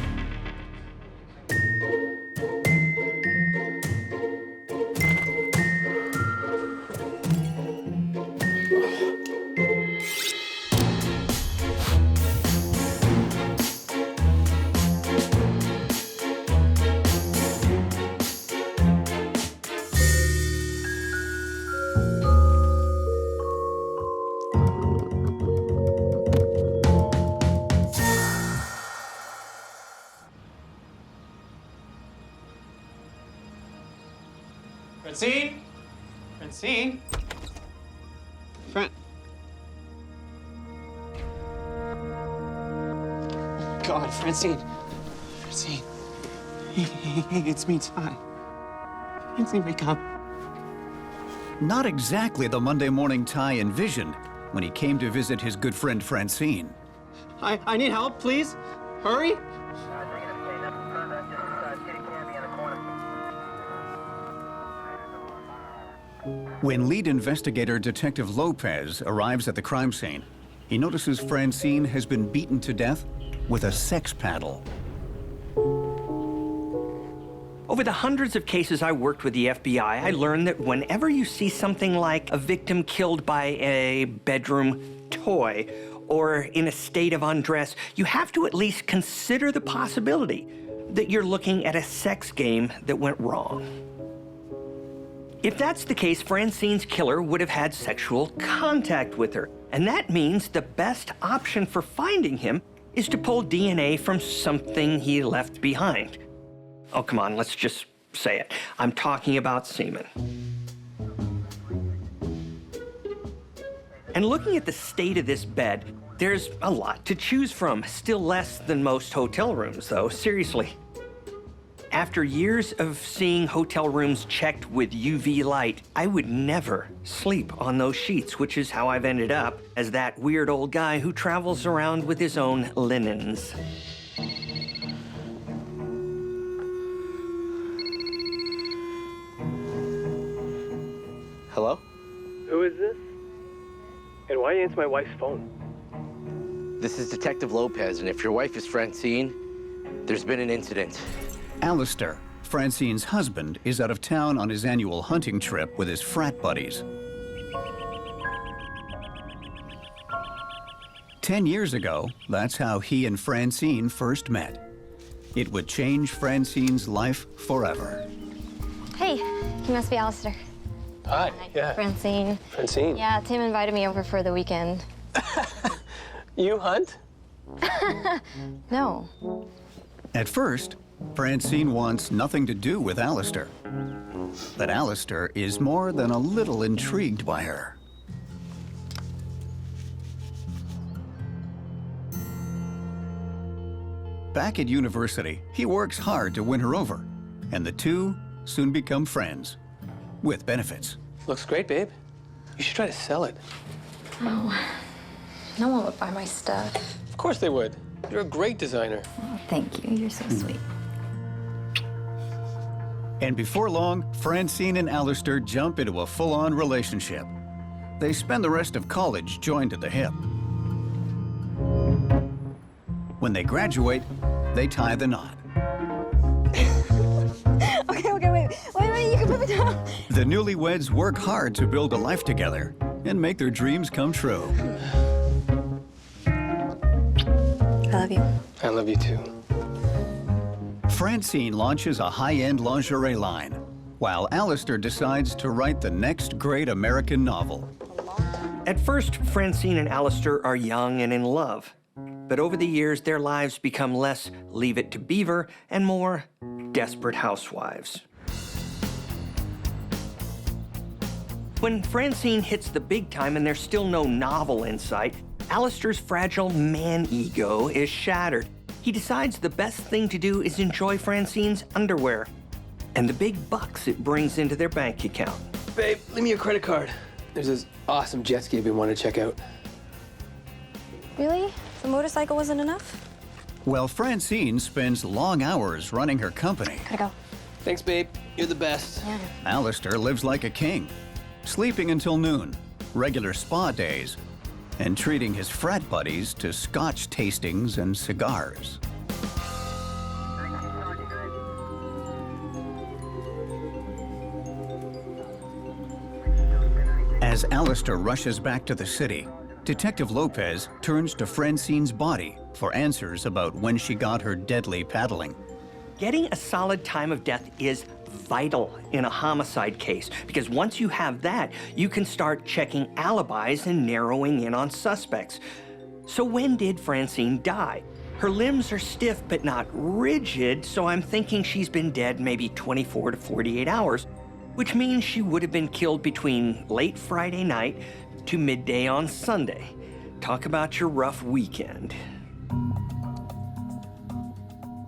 Francine? Francine? God, Francine. Francine. Hey, it's me, Ty. Francine, wake up. Not exactly the Monday morning Ty envisioned when he came to visit his good friend Francine. I need help, please. Hurry. When lead investigator Detective Lopez arrives at the crime scene, he notices Francine has been beaten to death with a sex paddle. Over the hundreds of cases I worked with the FBI, I learned that whenever you see something like a victim killed by a bedroom toy or in a state of undress, you have to at least consider the possibility that you're looking at a sex game that went wrong. If that's the case, Francine's killer would have had sexual contact with her, and that means the best option for finding him is to pull DNA from something he left behind. Oh, come on, let's just say it. I'm talking about semen. And looking at the state of this bed, there's a lot to choose from. Still less than most hotel rooms, though, seriously. After years of seeing hotel rooms checked with UV light, I would never sleep on those sheets, which is how I've ended up as that weird old guy who travels around with his own linens. Hello? Who is this? And why answer my wife's phone? This is Detective Lopez, and if your wife is Francine, there's been an incident. Alistair, Francine's husband, is out of town on his annual hunting trip with his frat buddies. 10 years ago, that's how he and Francine first met. It would change Francine's life forever. Hey, you must be Alistair. Hi. Yeah. Francine. Francine. Yeah, Tim invited me over for the weekend. You hunt? No. At first, Francine wants nothing to do with Alistair. But Alistair is more than a little intrigued by her. Back at university, he works hard to win her over, and the two soon become friends, with benefits. Looks great, babe. You should try to sell it. Oh, no one would buy my stuff. Of course they would. You're a great designer. Oh, thank you. You're so sweet. And before long, Francine and Alistair jump into a full-on relationship. They spend the rest of college joined at the hip. When they graduate, they tie the knot. Okay, wait, you can put me down. The newlyweds work hard to build a life together and make their dreams come true. I love you. I love you too. Francine launches a high-end lingerie line, while Alistair decides to write the next great American novel. At first, Francine and Alistair are young and in love. But over the years, their lives become less Leave It to Beaver and more Desperate Housewives. When Francine hits the big time and there's still no novel in sight, Alistair's fragile man ego is shattered. He decides the best thing to do is enjoy Francine's underwear and the big bucks it brings into their bank account. Babe, leave me your credit card. There's this awesome jet ski we want to check out. Really? The motorcycle wasn't enough? Well, Francine spends long hours running her company. Gotta go. Thanks, babe. You're the best. Yeah. Alistair lives like a king, sleeping until noon, regular spa days, and treating his frat buddies to scotch tastings and cigars. As Alistair rushes back to the city, Detective Lopez turns to Francine's body for answers about when she got her deadly paddling. Getting a solid time of death is vital in a homicide case, because once you have that, you can start checking alibis and narrowing in on suspects. So when did Francine die? Her limbs are stiff but not rigid, so I'm thinking she's been dead maybe 24 to 48 hours. which means she would have been killed between late Friday night to midday on Sunday. Talk about your rough weekend.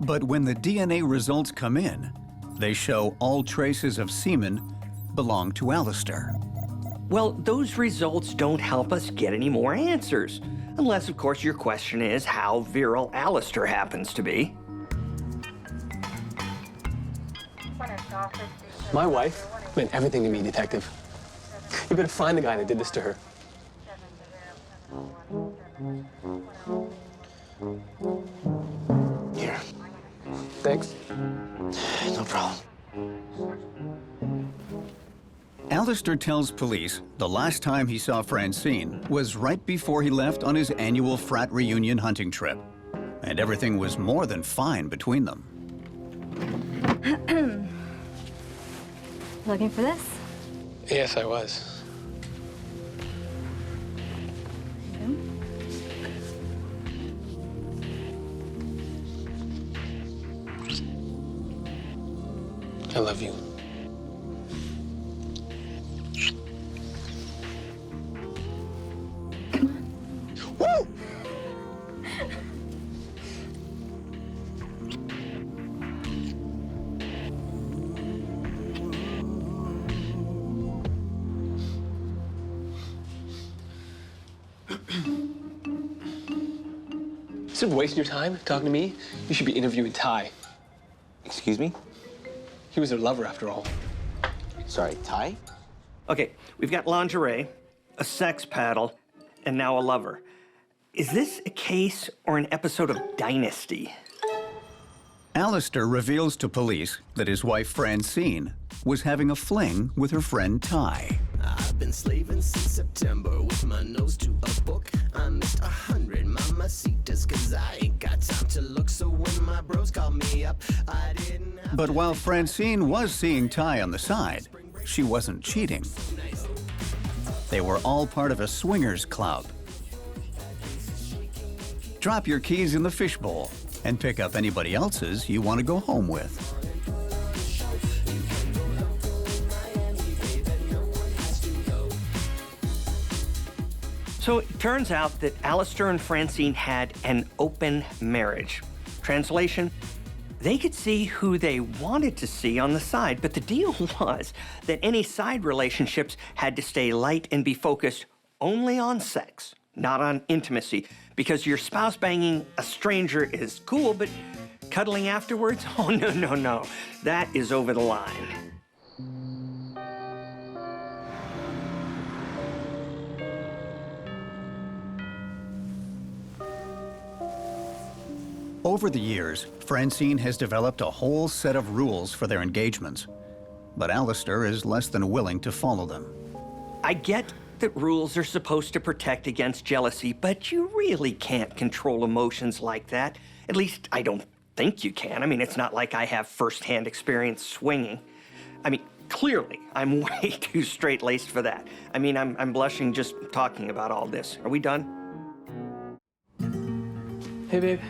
But when the DNA results come in, they show all traces of semen belong to Alistair. Well, those results don't help us get any more answers. Unless, of course, your question is how virile Alistair happens to be. My wife meant everything to me, Detective. You better find the guy that did this to her. Here. Thanks. No problem. Alistair tells police the last time he saw Francine was right before he left on his annual frat reunion hunting trip. And everything was more than fine between them. Looking for this? Yes, I was. I love you. Woo! Instead of wasting your time talking to me, you should be interviewing Ty. Excuse me? He was her lover, after all. Sorry, Ty? Okay, we've got lingerie, a sex paddle, and now a lover. Is this a case or an episode of Dynasty? Alistair reveals to police that his wife Francine was having a fling with her friend Ty. I've been slaving since September with my nose to a book. I missed 100 mamacitas cause I ain't got time to look. So when my bros called me up, I didn't have. But while Francine was seeing Ty on the side, she wasn't cheating. They were all part of a swingers club. Drop your keys in the fishbowl and pick up anybody else's you want to go home with. So it turns out that Alistair and Francine had an open marriage. Translation, they could see who they wanted to see on the side, but the deal was that any side relationships had to stay light and be focused only on sex, not on intimacy, because your spouse banging a stranger is cool, but cuddling afterwards? Oh, no, no, no. That is over the line. Over the years, Francine has developed a whole set of rules for their engagements, but Alistair is less than willing to follow them. I get that rules are supposed to protect against jealousy, but you really can't control emotions like that. At least I don't think you can. I mean, it's not like I have first-hand experience swinging. I mean, clearly, I'm way too straight-laced for that. I mean, I'm blushing just talking about all this. Are we done? Hey, babe.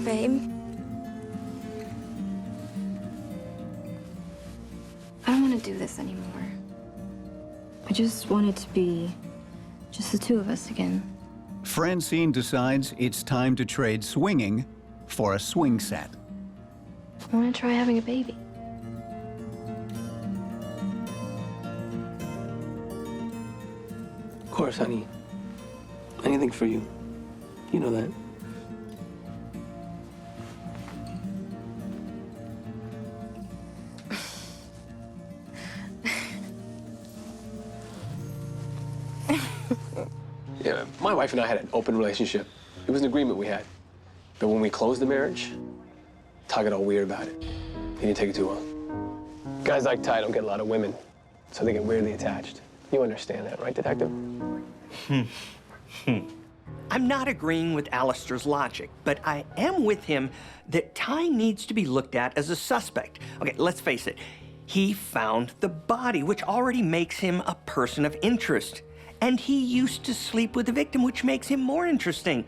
Babe. I don't want to do this anymore. I just want it to be just the two of us again. Francine decides it's time to trade swinging for a swing set. I want to try having a baby. Of course, honey. Anything for you. You know that. Yeah, my wife and I had an open relationship. It was an agreement we had. But when we closed the marriage, Ty got all weird about it. He didn't take it too well. Guys like Ty don't get a lot of women, so they get weirdly attached. You understand that, right, Detective? I'm not agreeing with Alistair's logic, but I am with him that Ty needs to be looked at as a suspect. Okay, let's face it. He found the body, which already makes him a person of interest. And he used to sleep with the victim, which makes him more interesting.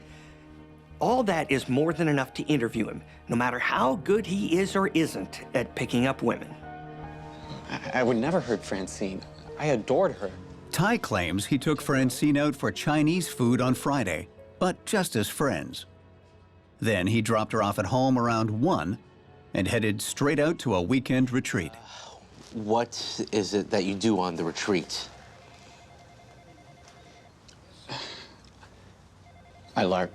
All that is more than enough to interview him, no matter how good he is or isn't at picking up women. I would never hurt Francine. I adored her. Ty claims he took Francine out for Chinese food on Friday, but just as friends. Then he dropped her off at home around 1 and headed straight out to a weekend retreat. What is it that you do on the retreat? I LARP.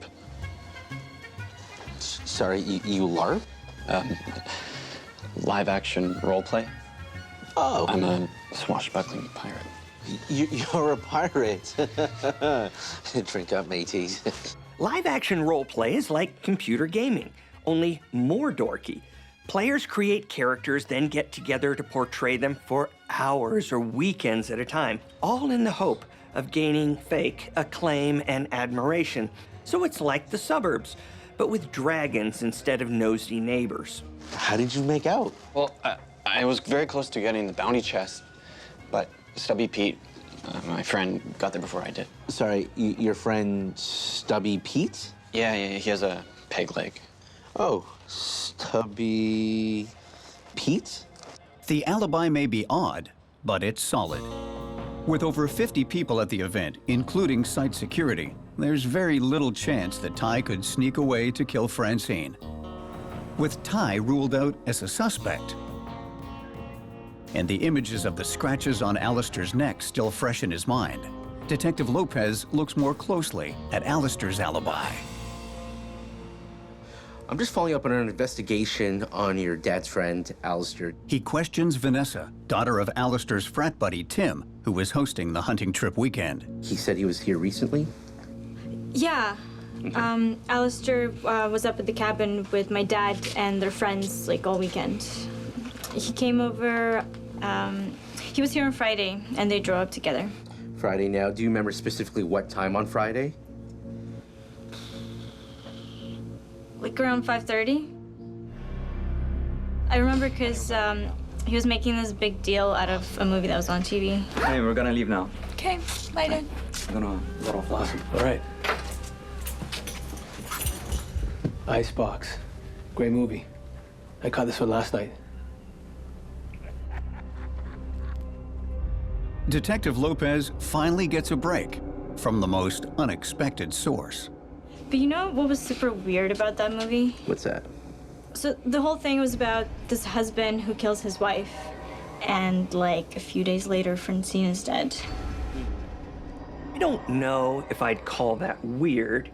Sorry, you LARP? Live action role play. Oh. I'm a swashbuckling pirate. You're a pirate. Drink up, mateys. Live-action roleplay is like computer gaming, only more dorky. Players create characters, then get together to portray them for hours or weekends at a time, all in the hope of gaining fake acclaim and admiration. So it's like The Suburbs, but with dragons instead of nosy neighbors. How did you make out? Well, I was very close to getting the bounty chest, but Stubby Pete, my friend, got there before I did. Sorry, your friend Stubby Pete? Yeah, he has a peg leg. Oh, Stubby Pete? The alibi may be odd, but it's solid. With over 50 people at the event, including site security, there's very little chance that Ty could sneak away to kill Francine. With Ty ruled out as a suspect, and the images of the scratches on Alistair's neck still fresh in his mind, Detective Lopez looks more closely at Alistair's alibi. I'm just following up on an investigation on your dad's friend, Alistair. He questions Vanessa, daughter of Alistair's frat buddy, Tim, who was hosting the hunting trip weekend. He said he was here recently? Yeah. Alistair was up at the cabin with my dad and their friends, like, all weekend. He came over, he was here on Friday, and they drove up together. Friday now. Do you remember specifically what time on Friday? Like around 5:30. I remember because he was making this big deal out of a movie that was on TV. Hey, we're gonna leave now. Okay, bye, Dad. I'm gonna let off last. All right. Icebox. Great movie. I caught this one last night. Detective Lopez finally gets a break from the most unexpected source. But you know what was super weird about that movie? What's that? So the whole thing was about this husband who kills his wife, and like a few days later, Francine is dead. I don't know if I'd call that weird,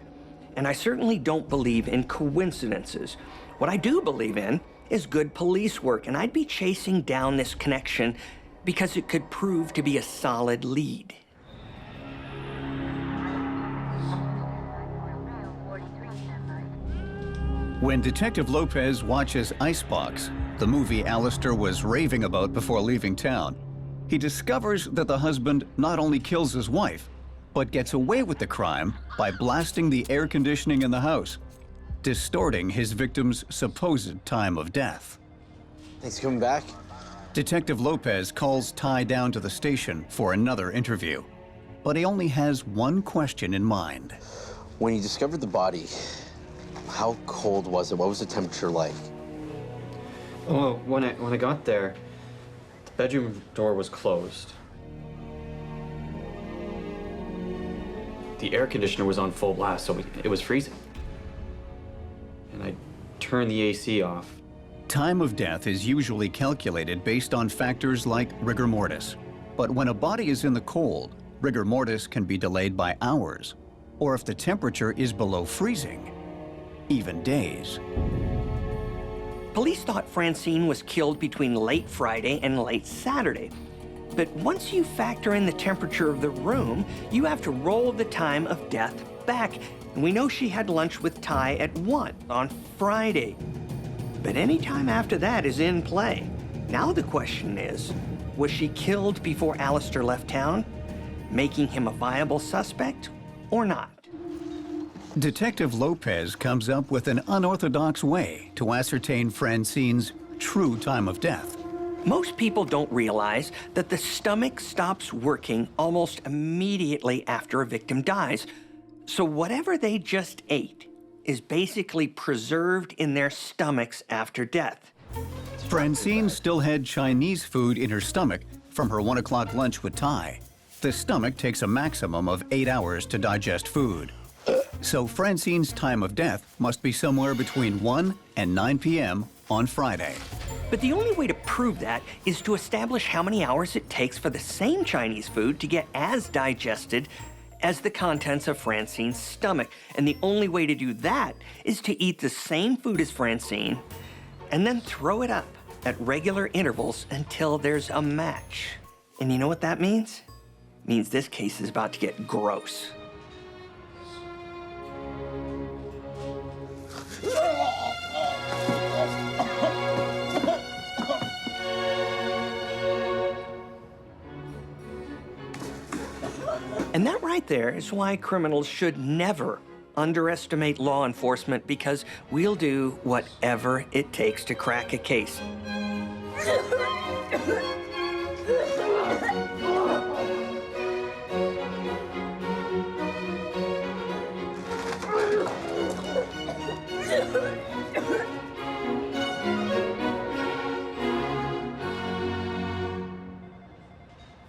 and I certainly don't believe in coincidences. What I do believe in is good police work, and I'd be chasing down this connection because it could prove to be a solid lead. When Detective Lopez watches Icebox, the movie Alistair was raving about before leaving town, he discovers that the husband not only kills his wife, but gets away with the crime by blasting the air conditioning in the house, distorting his victim's supposed time of death. Thanks for coming back. Detective Lopez calls Ty down to the station for another interview, but he only has one question in mind. When you discovered the body, how cold was it? What was the temperature like? Well, when I got there, the bedroom door was closed. The air conditioner was on full blast, so it was freezing. And I turned the AC off. Time of death is usually calculated based on factors like rigor mortis. But when a body is in the cold, rigor mortis can be delayed by hours, or if the temperature is below freezing, even days. Police thought Francine was killed between late Friday and late Saturday. But once you factor in the temperature of the room, you have to roll the time of death back. And we know she had lunch with Ty at 1 on Friday. But any time after that is in play. Now the question is, was she killed before Alistair left town, making him a viable suspect or not? Detective Lopez comes up with an unorthodox way to ascertain Francine's true time of death. Most people don't realize that the stomach stops working almost immediately after a victim dies. So whatever they just ate is basically preserved in their stomachs after death. Francine still had Chinese food in her stomach from her 1 o'clock lunch with Ty. The stomach takes a maximum of 8 hours to digest food. So Francine's time of death must be somewhere between 1 and 9 p.m. on Friday. But the only way to prove that is to establish how many hours it takes for the same Chinese food to get as digested as the contents of Francine's stomach. And the only way to do that is to eat the same food as Francine and then throw it up at regular intervals until there's a match. And you know what that means? It means this case is about to get gross. And that right there is why criminals should never underestimate law enforcement, because we'll do whatever it takes to crack a case.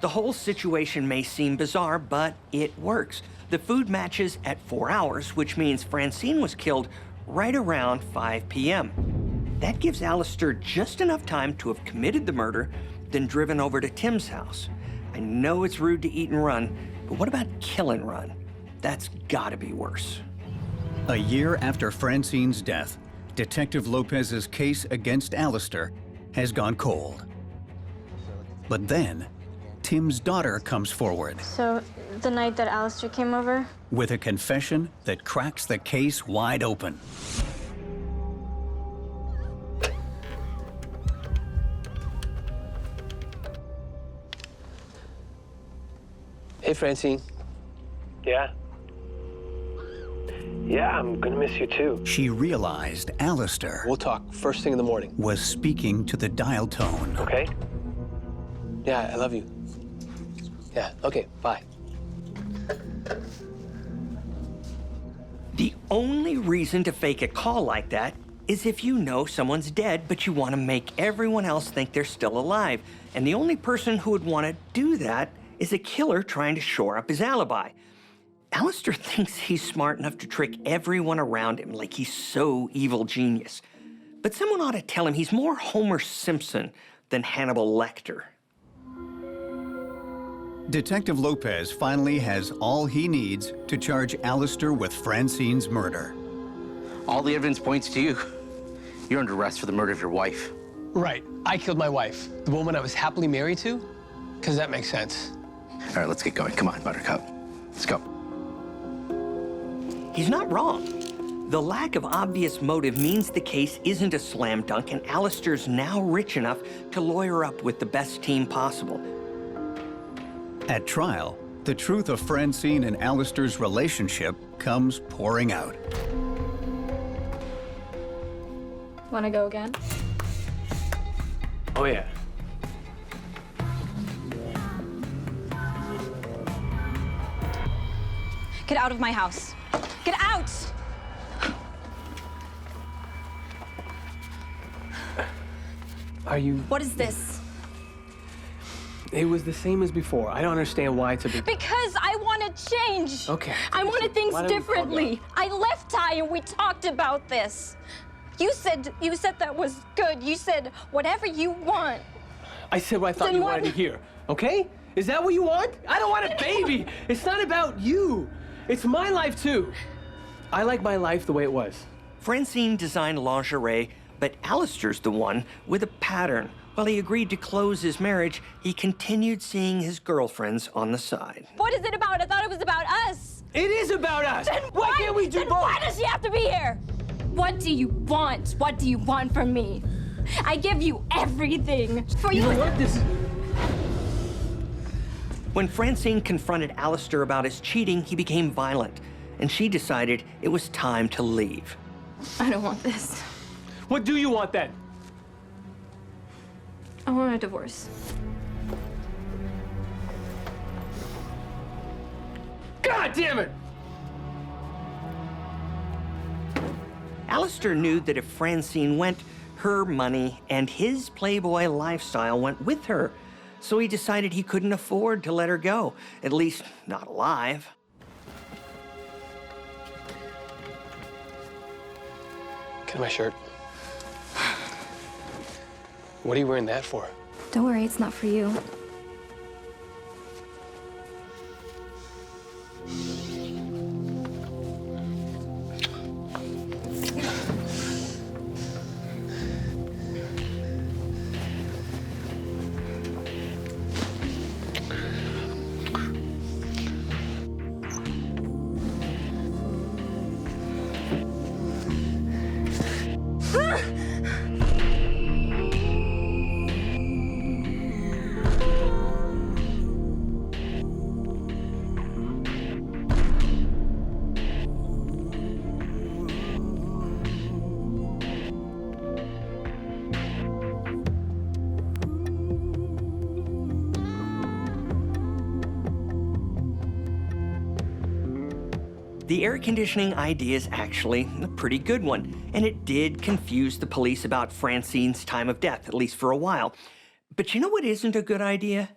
The whole situation may seem bizarre, but it works. The food matches at 4 hours, which means Francine was killed right around 5 p.m. That gives Alistair just enough time to have committed the murder, then driven over to Tim's house. I know it's rude to eat and run, but what about kill and run? That's gotta be worse. A year after Francine's death, Detective Lopez's case against Alistair has gone cold. But then, Tim's daughter comes forward So, the night that Alistair came over? with a confession that cracks the case wide open. Hey, Francine. Yeah? Yeah, I'm gonna miss you too. She realized Alistair We'll talk first thing in the morning. was speaking to the dial tone. Okay? Yeah, I love you. Yeah, okay, bye. The only reason to fake a call like that is if you know someone's dead, but you want to make everyone else think they're still alive. And the only person who would want to do that is a killer trying to shore up his alibi. Alistair thinks he's smart enough to trick everyone around him like he's so evil genius. But someone ought to tell him he's more Homer Simpson than Hannibal Lecter. Detective Lopez finally has all he needs to charge Alistair with Francine's murder. All the evidence points to you. You're under arrest for the murder of your wife. Right, I killed my wife, the woman I was happily married to, because that makes sense. All right, let's get going. Come on, Buttercup. Let's go. He's not wrong. The lack of obvious motive means the case isn't a slam dunk, and Alistair's now rich enough to lawyer up with the best team possible. At trial, the truth of Francine and Alistair's relationship comes pouring out. Wanna go again? Oh, yeah. Get out of my house. Get out! Are you... What is this? It was the same as before. I don't understand why it's a big... Because I want to change. Okay. I wanted things Why don't we calm differently. I left Ty and we talked about this. You said that was good. You said whatever you want. I said what I thought Then you what- wanted to hear, okay? Is that what you want? I don't want a baby. It's not about you. It's my life, too. I like my life the way it was. Francine designed lingerie, but Alistair's the one with a pattern. While he agreed to close his marriage, he continued seeing his girlfriends on the side. What is it about? I thought it was about us. It is about us. Then Why can't we do then both? Why does she have to be here? What do you want? What do you want from me? I give you everything. For you. You know what? This... When Francine confronted Alistair about his cheating, he became violent, and she decided it was time to leave. I don't want this. What do you want, then? I want a divorce. God damn it! Alistair knew that if Francine went, her money and his playboy lifestyle went with her. So he decided he couldn't afford to let her go, at least not alive. Get my shirt. What are you wearing that for? Don't worry, it's not for you. The air conditioning idea is actually a pretty good one, and it did confuse the police about Francine's time of death, at least for a while. But you know what isn't a good idea?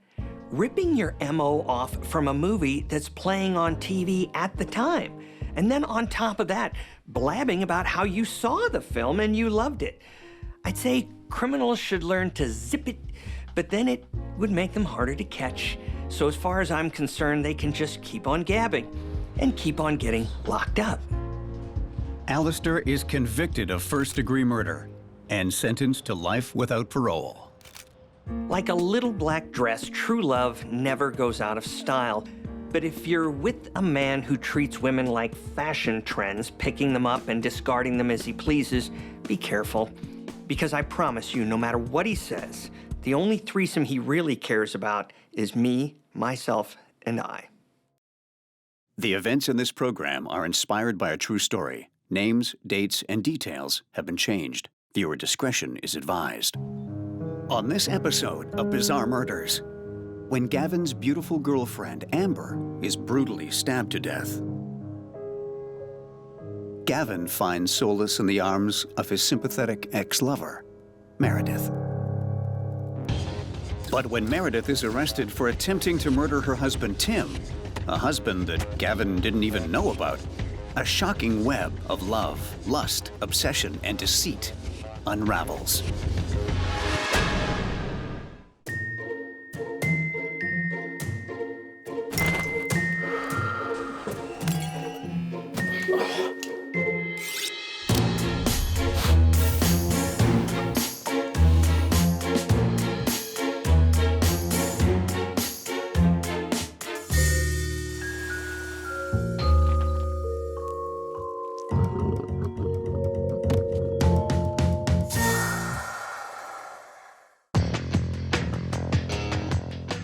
Ripping your MO off from a movie that's playing on TV at the time. And then on top of that, blabbing about how you saw the film and you loved it. I'd say criminals should learn to zip it, but then it would make them harder to catch. So as far as I'm concerned, they can just keep on gabbing and keep on getting locked up. Alistair is convicted of first-degree murder and sentenced to life without parole. Like a little black dress, true love never goes out of style. But if you're with a man who treats women like fashion trends, picking them up and discarding them as he pleases, be careful. Because I promise you, no matter what he says, the only threesome he really cares about is me, myself, and I. The events in this program are inspired by a true story. Names, dates, and details have been changed. Viewer discretion is advised. On this episode of Bizarre Murders, when Gavin's beautiful girlfriend, Amber, is brutally stabbed to death, Gavin finds solace in the arms of his sympathetic ex-lover, Meredith. But when Meredith is arrested for attempting to murder her husband, Tim, a husband that Gavin didn't even know about, a shocking web of love, lust, obsession, and deceit unravels.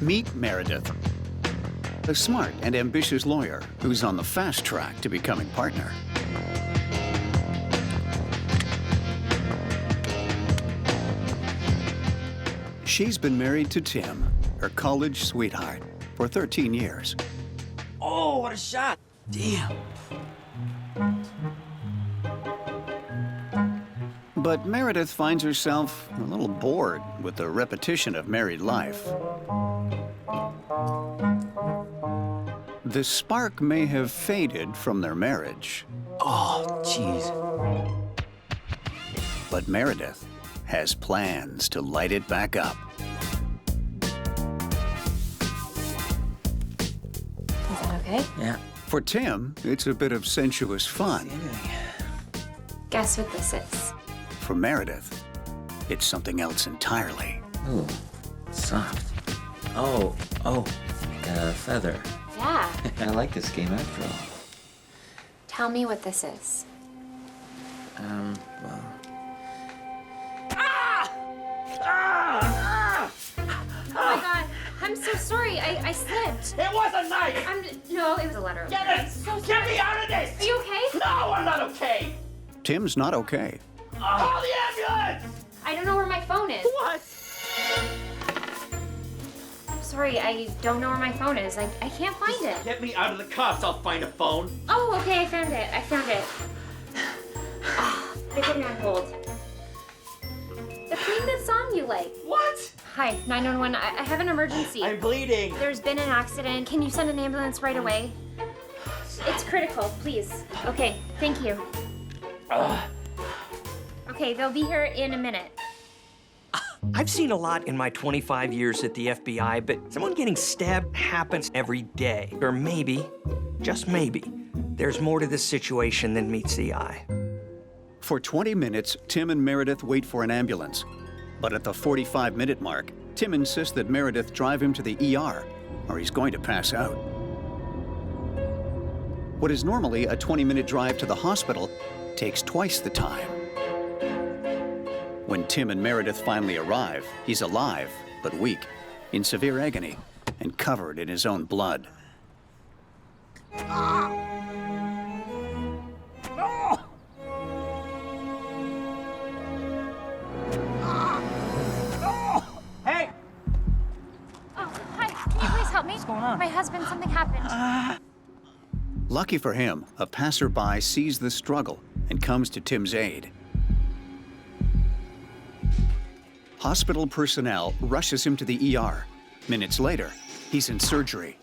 Meet Meredith, a smart and ambitious lawyer who's on the fast track to becoming partner. She's been married to Tim, her college sweetheart, for 13 years. Oh, what a shot! Damn. But Meredith finds herself a little bored with the repetition of married life. The spark may have faded from their marriage. Oh, jeez. But Meredith has plans to light it back up. Is that okay? Yeah. For Tim, it's a bit of sensuous fun. Guess what this is? For Meredith, it's something else entirely. Ooh, soft. Oh, like a feather. Yeah. I like this game after all. Tell me what this is. Well. Oh my God, I'm so sorry. I slipped. It was a knife! No, it was a letter. Get it! So sorry. Get me out of this! Are you okay? No, I'm not okay! Tim's not okay. Call the ambulance! I don't know where my phone is. What? Sorry, I don't know where my phone is. I can't find it. Get me out of the cuffs, I'll find a phone. Oh, okay, I found it. They put me on hold. The playing that song you like. What? Hi, 911. I have an emergency. I'm bleeding. There's been an accident. Can you send an ambulance right away? It's critical, please. Okay, thank you. Okay, they'll be here in a minute. I've seen a lot in my 25 years at the FBI, but someone getting stabbed happens every day. Or maybe, just maybe, there's more to this situation than meets the eye. For 20 minutes, Tim and Meredith wait for an ambulance. But at the 45-minute mark, Tim insists that Meredith drive him to the ER, or he's going to pass out. What is normally a 20-minute drive to the hospital takes twice the time. When Tim and Meredith finally arrive, he's alive, but weak, in severe agony, and covered in his own blood. Hey! Oh, hi. Can you please help me? What's going on? My husband, something happened. Lucky for him, a passerby sees the struggle and comes to Tim's aid. Hospital personnel rushes him to the ER. Minutes later, he's in surgery.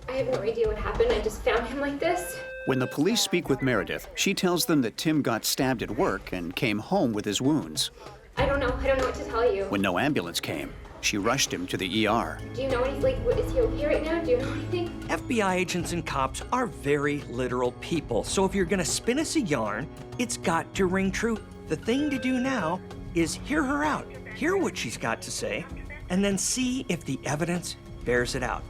I have no idea what happened. I just found him like this. When the police speak with Meredith, she tells them that Tim got stabbed at work and came home with his wounds. I don't know what to tell you. When no ambulance came, she rushed him to the ER. Do you know anything? Like, is he okay right now? Do you know anything? FBI agents and cops are very literal people, so if you're gonna spin us a yarn, it's got to ring true. The thing to do now is hear her out, hear what she's got to say, and then see if the evidence bears it out.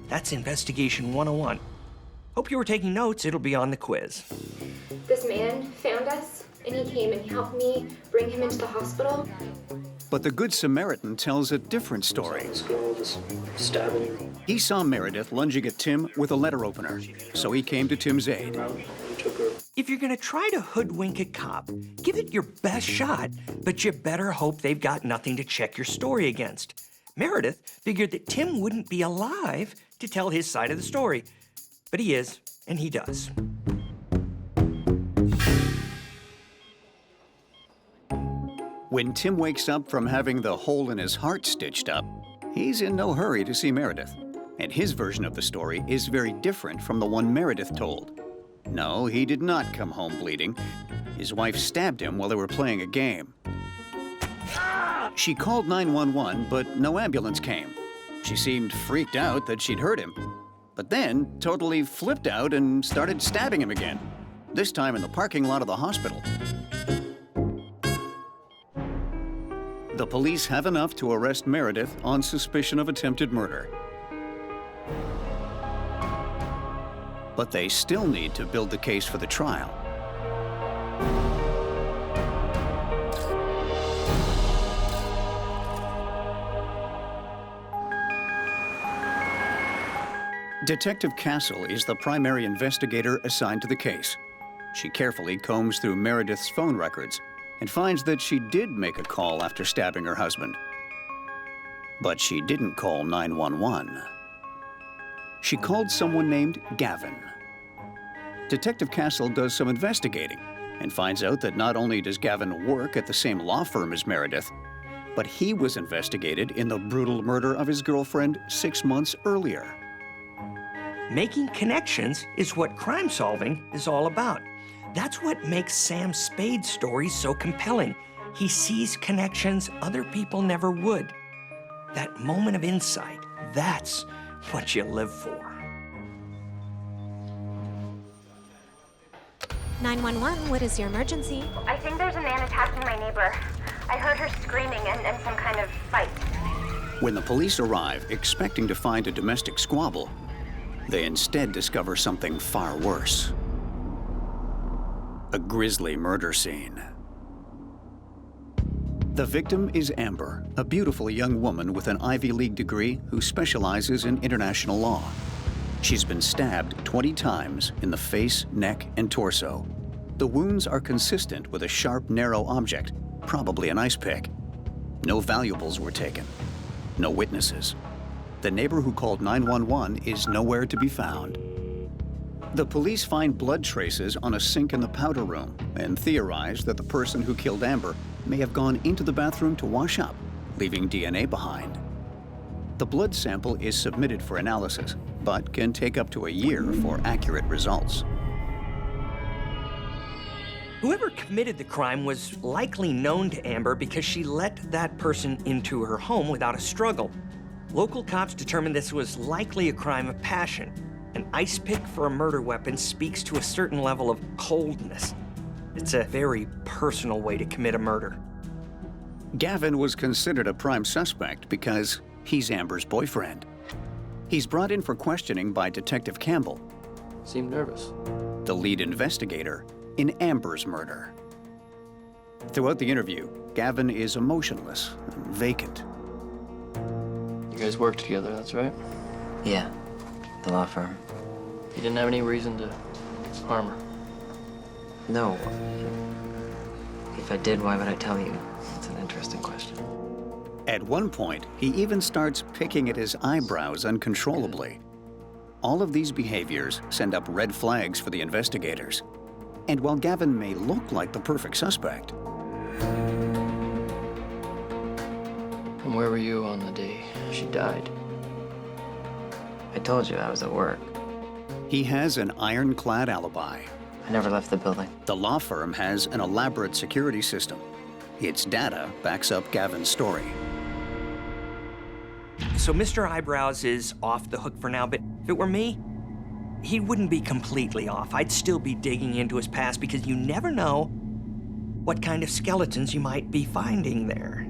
That's Investigation 101. Hope you were taking notes, it'll be on the quiz. This man found us, and he came and helped me bring him into the hospital. But the Good Samaritan tells a different story. This girl just stabbing him. He saw Meredith lunging at Tim with a letter opener, so he came to Tim's aid. If you're gonna try to hoodwink a cop, give it your best shot, but you better hope they've got nothing to check your story against. Meredith figured that Tim wouldn't be alive to tell his side of the story, but he is, and he does. When Tim wakes up from having the hole in his heart stitched up, he's in no hurry to see Meredith. And his version of the story is very different from the one Meredith told. No, he did not come home bleeding. His wife stabbed him while they were playing a game. She called 911, but no ambulance came. She seemed freaked out that she'd hurt him, but then totally flipped out and started stabbing him again, this time in the parking lot of the hospital. The police have enough to arrest Meredith on suspicion of attempted murder. But they still need to build the case for the trial. Detective Castle is the primary investigator assigned to the case. She carefully combs through Meredith's phone records and finds that she did make a call after stabbing her husband. But she didn't call 911. She called someone named Gavin. Detective Castle does some investigating and finds out that not only does Gavin work at the same law firm as Meredith, but he was investigated in the brutal murder of his girlfriend 6 months earlier. Making connections is what crime solving is all about. That's what makes Sam Spade's story so compelling. He sees connections other people never would. That moment of insight, that's what you live for. 911, what is your emergency? I think there's a man attacking my neighbor. I heard her screaming and some kind of fight. When the police arrive expecting to find a domestic squabble, they instead discover something far worse. A grisly murder scene. The victim is Amber, a beautiful young woman with an Ivy League degree who specializes in international law. She's been stabbed 20 times in the face, neck, and torso. The wounds are consistent with a sharp, narrow object, probably an ice pick. No valuables were taken. No witnesses. The neighbor who called 911 is nowhere to be found. The police find blood traces on a sink in the powder room and theorize that the person who killed Amber may have gone into the bathroom to wash up, leaving DNA behind. The blood sample is submitted for analysis, but can take up to a year for accurate results. Whoever committed the crime was likely known to Amber because she let that person into her home without a struggle. Local cops determined this was likely a crime of passion. An ice pick for a murder weapon speaks to a certain level of coldness. It's a very personal way to commit a murder. Gavin was considered a prime suspect because he's Amber's boyfriend. He's brought in for questioning by Detective Campbell. Seemed nervous. The lead investigator in Amber's murder. Throughout the interview, Gavin is emotionless and vacant. You guys worked together, that's right? Yeah, the law firm. You didn't have any reason to harm her? No. If I did, why would I tell you? It's an interesting question. At one point, he even starts picking at his eyebrows uncontrollably. All of these behaviors send up red flags for the investigators. And while Gavin may look like the perfect suspect, And where were you on the day she died? I told you I was at work. he has an ironclad alibi. I never left the building. The law firm has an elaborate security system. Its data backs up Gavin's story. So Mr. Eyebrows is off the hook for now, but if it were me, he wouldn't be completely off. I'd still be digging into his past because you never know what kind of skeletons you might be finding there.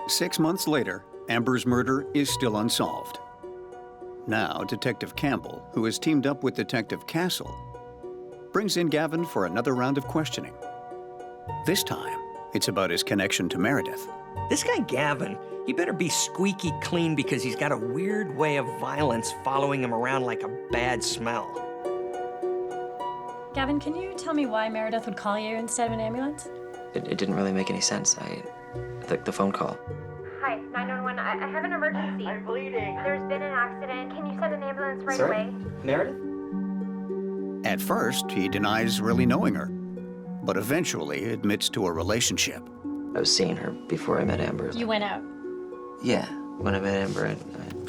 Six months later, Amber's murder is still unsolved. Now, Detective Campbell, who has teamed up with Detective Castle, brings in Gavin for another round of questioning. This time, it's about his connection to Meredith. This guy Gavin, he better be squeaky clean because he's got a weird way of violence following him around like a bad smell. Gavin, can you tell me why Meredith would call you instead of an ambulance? It didn't really make any sense. The phone call. Hi, 911. I have an emergency. I'm bleeding. There's been an accident. Can you send an ambulance right away? Meredith? At first, he denies really knowing her, but eventually admits to a relationship. I was seeing her before I met Amber. You went out. Yeah, when I met Amber, I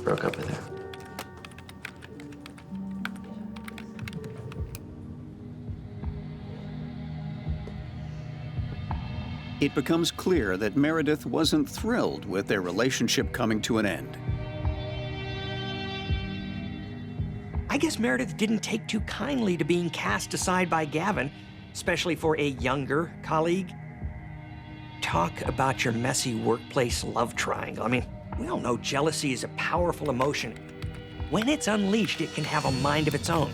broke up with her. It becomes clear that Meredith wasn't thrilled with their relationship coming to an end. I guess Meredith didn't take too kindly to being cast aside by Gavin, especially for a younger colleague. Talk about your messy workplace love triangle. I mean, we all know jealousy is a powerful emotion. When it's unleashed, it can have a mind of its own.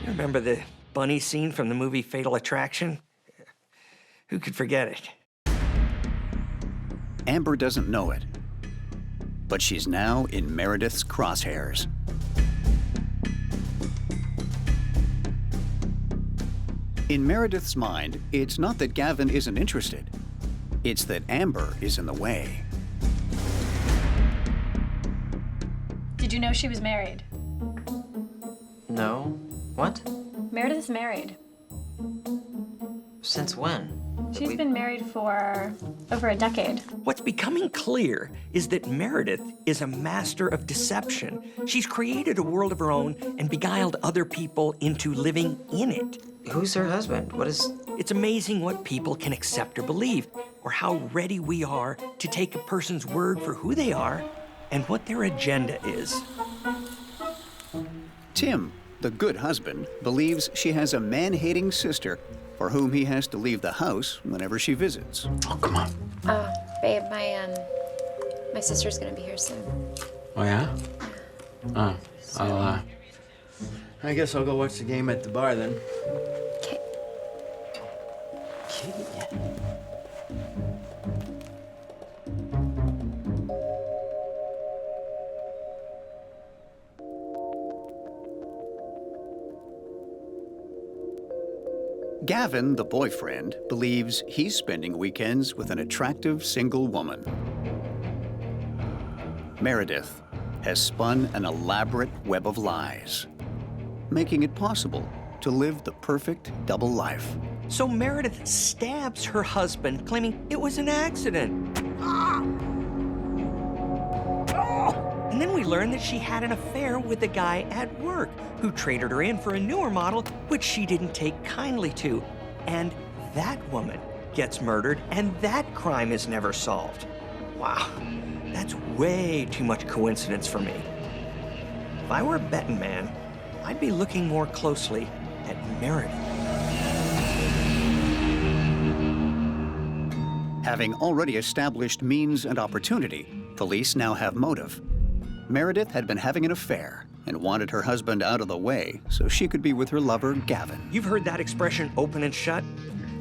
You remember the bunny scene from the movie Fatal Attraction? Who could forget it? Amber doesn't know it, but she's now in Meredith's crosshairs. In Meredith's mind, it's not that Gavin isn't interested. It's that Amber is in the way. Did you know she was married? No? What? Meredith's married. Since when? She's been married for over a decade. What's becoming clear is that Meredith is a master of deception. She's created a world of her own and beguiled other people into living in it. Who's her husband? What is... It's amazing what people can accept or believe, or how ready we are to take a person's word for who they are and what their agenda is. Tim, the good husband, believes she has a man-hating sister for whom he has to leave the house whenever she visits. Oh, come on. Babe, my sister's gonna be here soon. Oh, yeah? Oh, I guess I'll go watch the game at the bar then. Okay. Gavin, the boyfriend, believes he's spending weekends with an attractive single woman. Meredith has spun an elaborate web of lies, making it possible to live the perfect double life. So Meredith stabs her husband, claiming it was an accident. And then we learn that she had an affair with a guy at work who traded her in for a newer model, which she didn't take kindly to. And that woman gets murdered, and that crime is never solved. Wow, that's way too much coincidence for me. If I were a betting man, I'd be looking more closely at Meredith. Having already established means and opportunity, police now have motive. Meredith had been having an affair and wanted her husband out of the way so she could be with her lover, Gavin. You've heard that expression, open and shut?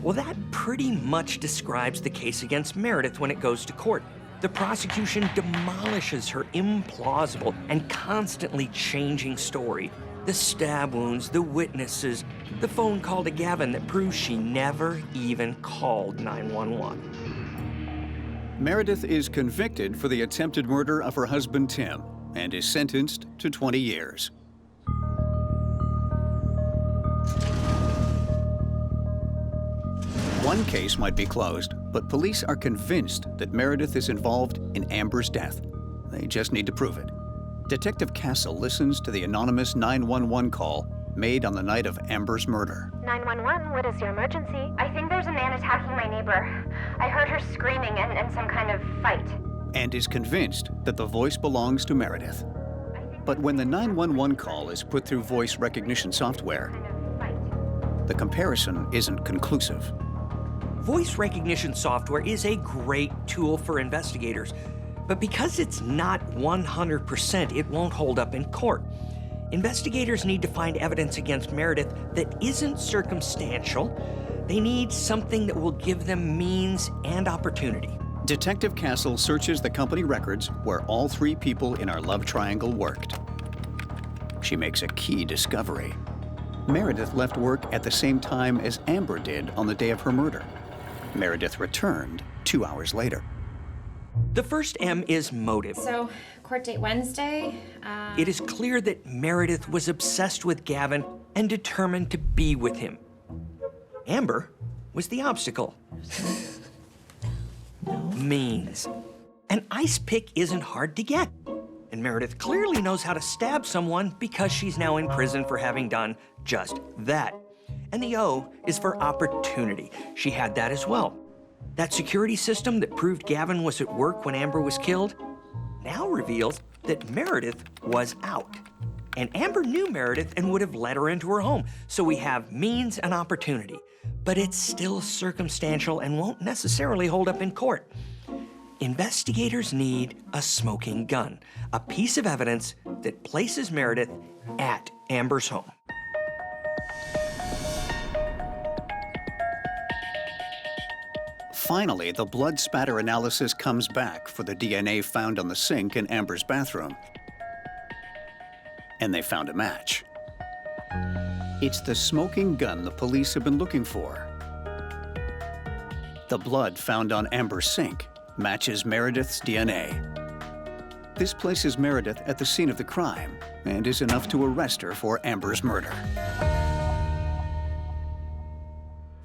Well, that pretty much describes the case against Meredith when it goes to court. The prosecution demolishes her implausible and constantly changing story. The stab wounds, the witnesses, the phone call to Gavin that proves she never even called 911. Meredith is convicted for the attempted murder of her husband, Tim, and is sentenced to 20 years. One case might be closed, but police are convinced that Meredith is involved in Amber's death. They just need to prove it. Detective Castle listens to the anonymous 911 call made on the night of Amber's murder. 911, what is your emergency? I think there's a man attacking my neighbor. I heard her screaming and some kind of fight. And is convinced that the voice belongs to Meredith. But when the 911 call is put through voice recognition software, the comparison isn't conclusive. Voice recognition software is a great tool for investigators, but because it's not 100%, it won't hold up in court. Investigators need to find evidence against Meredith that isn't circumstantial. They need something that will give them means and opportunity. Detective Castle searches the company records where all three people in our love triangle worked. She makes a key discovery. Meredith left work at the same time as Amber did on the day of her murder. Meredith returned 2 hours later. The first M is motive. So, court date Wednesday. It is clear that Meredith was obsessed with Gavin and determined to be with him. Amber was the obstacle. Means. An ice pick isn't hard to get. And Meredith clearly knows how to stab someone because she's now in prison for having done just that. And the O is for opportunity. She had that as well. That security system that proved Gavin was at work when Amber was killed now reveals that Meredith was out. And Amber knew Meredith and would have let her into her home. So we have means and opportunity, but it's still circumstantial and won't necessarily hold up in court. Investigators need a smoking gun, a piece of evidence that places Meredith at Amber's home. Finally, the blood spatter analysis comes back for the DNA found on the sink in Amber's bathroom. And they found a match. It's the smoking gun the police have been looking for. The blood found on Amber's sink matches Meredith's DNA. This places Meredith at the scene of the crime and is enough to arrest her for Amber's murder.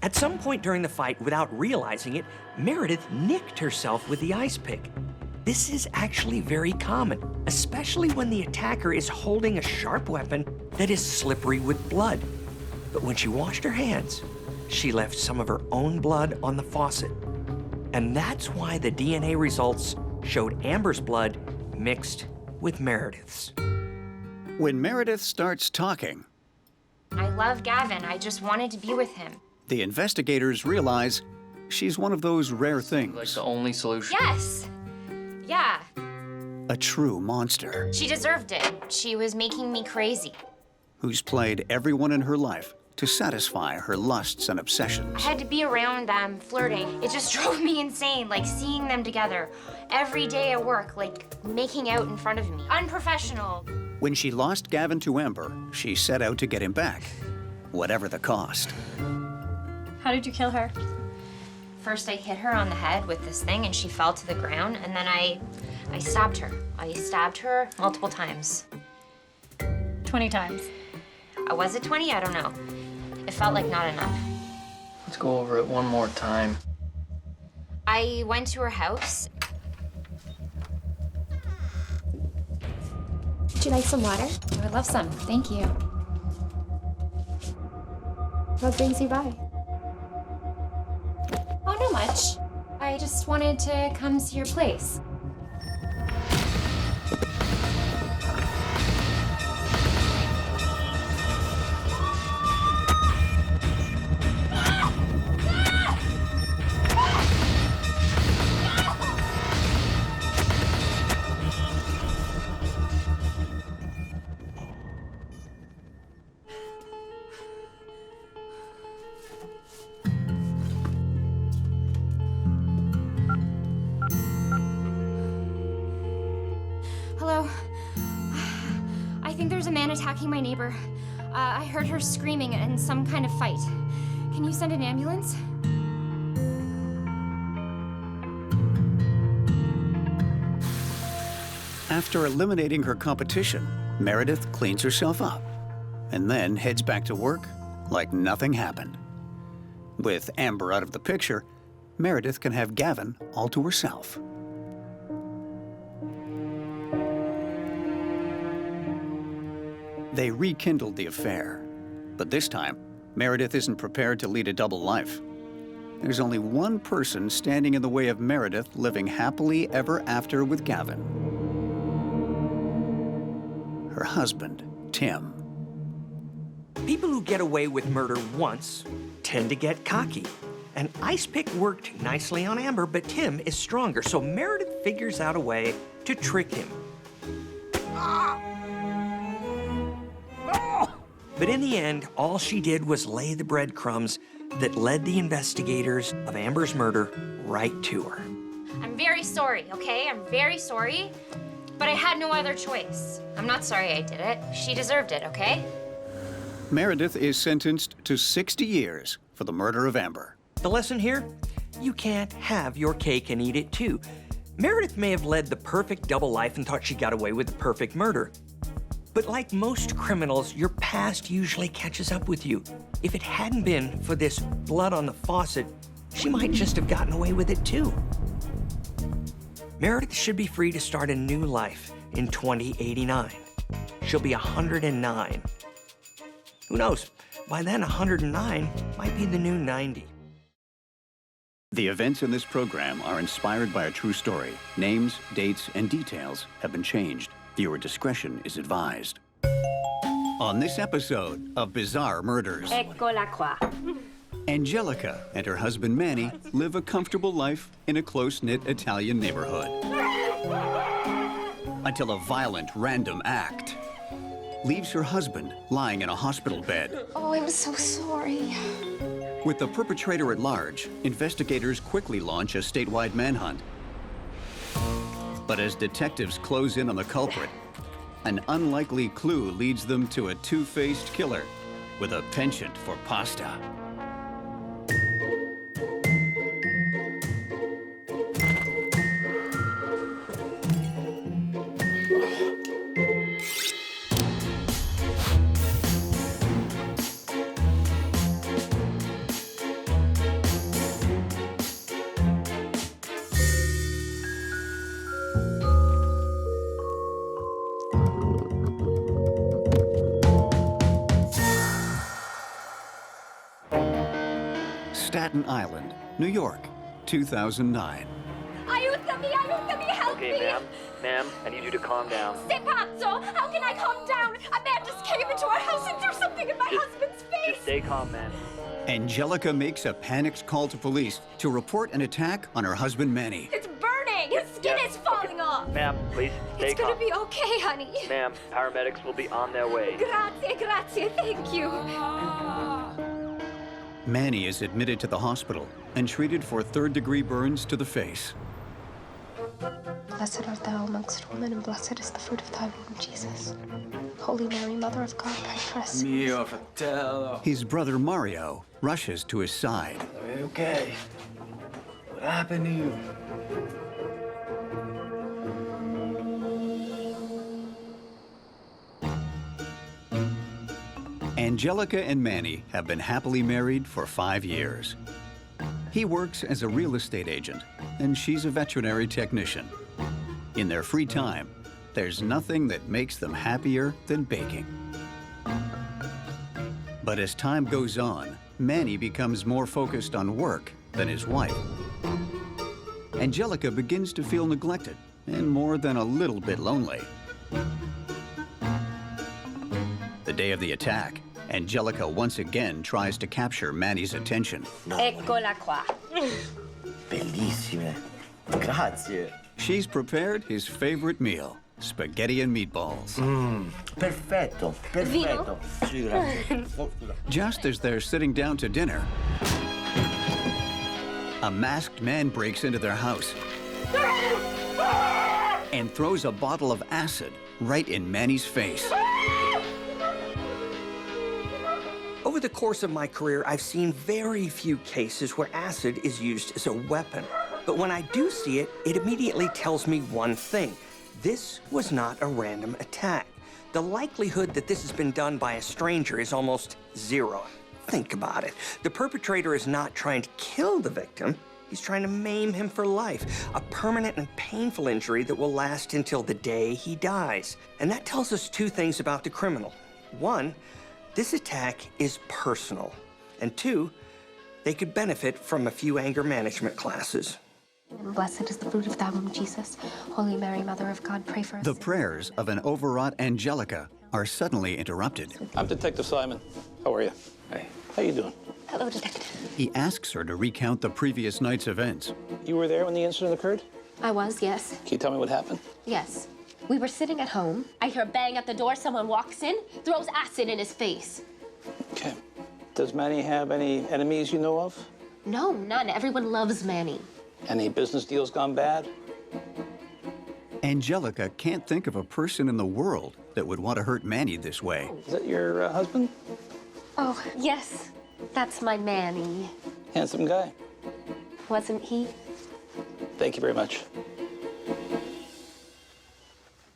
At some point during the fight, without realizing it, Meredith nicked herself with the ice pick. This is actually very common, especially when the attacker is holding a sharp weapon that is slippery with blood. But when she washed her hands, she left some of her own blood on the faucet. And that's why the DNA results showed Amber's blood mixed with Meredith's. When Meredith starts talking, I love Gavin. I just wanted to be with him. the investigators realize she's one of those rare things. Like the only solution? Yes. Yeah. A true monster She deserved it. She was making me crazy. who's played everyone in her life to satisfy her lusts and I obsessions. had to be around them, flirting. It just drove me insane, like seeing them together. Every day at work, like making out in front of me. Unprofessional. When she lost Gavin to Amber, she set out to get him back, whatever the cost. How did you kill her? First, I hit her on the head with this thing, and she fell to the ground, and then I stabbed her. I stabbed her multiple times. 20 times. Was it 20? I don't know. It felt like not enough. Let's go over it one more time. I went to her house. Would you like some water? I would love some. Thank you. What brings you by? Oh, not much. I just wanted to come see your place. Hello. I think there's a man attacking my neighbor. I heard her screaming and some kind of fight. Can you send an ambulance? After eliminating her competition, Meredith cleans herself up and then heads back to work like nothing happened. With Amber out of the picture, Meredith can have Gavin all to herself. They rekindled the affair, but this time, Meredith isn't prepared to lead a double life. There's only one person standing in the way of Meredith living happily ever after with Gavin. Her husband, Tim. People who get away with murder once tend to get cocky. An ice pick worked nicely on Amber, but Tim is stronger, so Meredith figures out a way to trick him. But in the end, all she did was lay the breadcrumbs that led the investigators of Amber's murder right to her. I'm very sorry, okay? I'm very sorry, but I had no other choice. I'm not sorry I did it. She deserved it, okay? Meredith is sentenced to 60 years for the murder of Amber. The lesson here? You can't have your cake and eat it too. Meredith may have led the perfect double life and thought she got away with the perfect murder. But like most criminals, your past usually catches up with you. If it hadn't been for this blood on the faucet, she might just have gotten away with it too. Meredith should be free to start a new life in 2089. She'll be 109. Who knows? By then, 109 might be the new 90. The events in this program are inspired by a true story. Names, dates, and details have been changed. Viewer discretion is advised. On this episode of Bizarre Murders, Ecco la qua. Angelica and her husband Manny live a comfortable life in a close-knit Italian neighborhood. Until a violent, random act leaves her husband lying in a hospital bed. Oh, I'm so sorry. With the perpetrator at large, investigators quickly launch a statewide manhunt. But as detectives close in on the culprit, an unlikely clue leads them to a two-faced killer with a penchant for pasta. Staten Island, New York, 2009. Aiutami, help me! Okay, ma'am. Ma'am, I need you to calm down. Sei pazzo! How can I calm down? A man just came into our house and threw something in my husband's face! Just stay calm, ma'am. Angelica makes a panicked call to police to report an attack on her husband Manny. It's burning! His skin is falling off! Ma'am, please stay It's calm. gonna be okay, honey. Ma'am, paramedics will be on their way. Grazie, thank you. Manny is admitted to the hospital and treated for third-degree burns to the face. Blessed art thou amongst women, and blessed is the fruit of thy womb, Jesus. Holy Mary, Mother of God, pray for us. Mio fratello. His brother Mario rushes to his side. Are you okay? What happened to you? Angelica and Manny have been happily married for 5 years. He works as a real estate agent, and she's a veterinary technician. In their free time, there's nothing that makes them happier than baking. But as time goes on, Manny becomes more focused on work than his wife. Angelica begins to feel neglected and more than a little bit lonely. The day of the attack, Angelica once again tries to capture Manny's attention. Eccola qua. Bellissime. Grazie. She's prepared his favorite meal, spaghetti and meatballs. Perfetto, perfetto. Sì, grazie. Oh, scusa. Just as they're sitting down to dinner, a masked man breaks into their house and throws a bottle of acid right in Manny's face. Over the course of my career, I've seen very few cases where acid is used as a weapon. But when I do see it, it immediately tells me one thing. This was not a random attack. The likelihood that this has been done by a stranger is almost zero. Think about it. The perpetrator is not trying to kill the victim. He's trying to maim him for life, a permanent and painful injury that will last until the day he dies. And that tells us two things about the criminal. One, this attack is personal. And two, they could benefit from a few anger management classes. And blessed is the fruit of thy womb, Jesus. Holy Mary, Mother of God, pray for us. The prayers of an overwrought Angelica are suddenly interrupted. I'm Detective Simon. How are you? Hey. How you doing? Hello, Detective. He asks her to recount the previous night's events. You were there when the incident occurred? I was, yes. Can you tell me what happened? Yes. We were sitting at home. I hear a bang at the door. Someone walks in, throws acid in his face. Okay. Does Manny have any enemies you know of? No, none. Everyone loves Manny. Any business deals gone bad? Angelica can't think of a person in the world that would want to hurt Manny this way. Is that your husband? Oh, yes. That's my Manny. Handsome guy. Wasn't he? Thank you very much.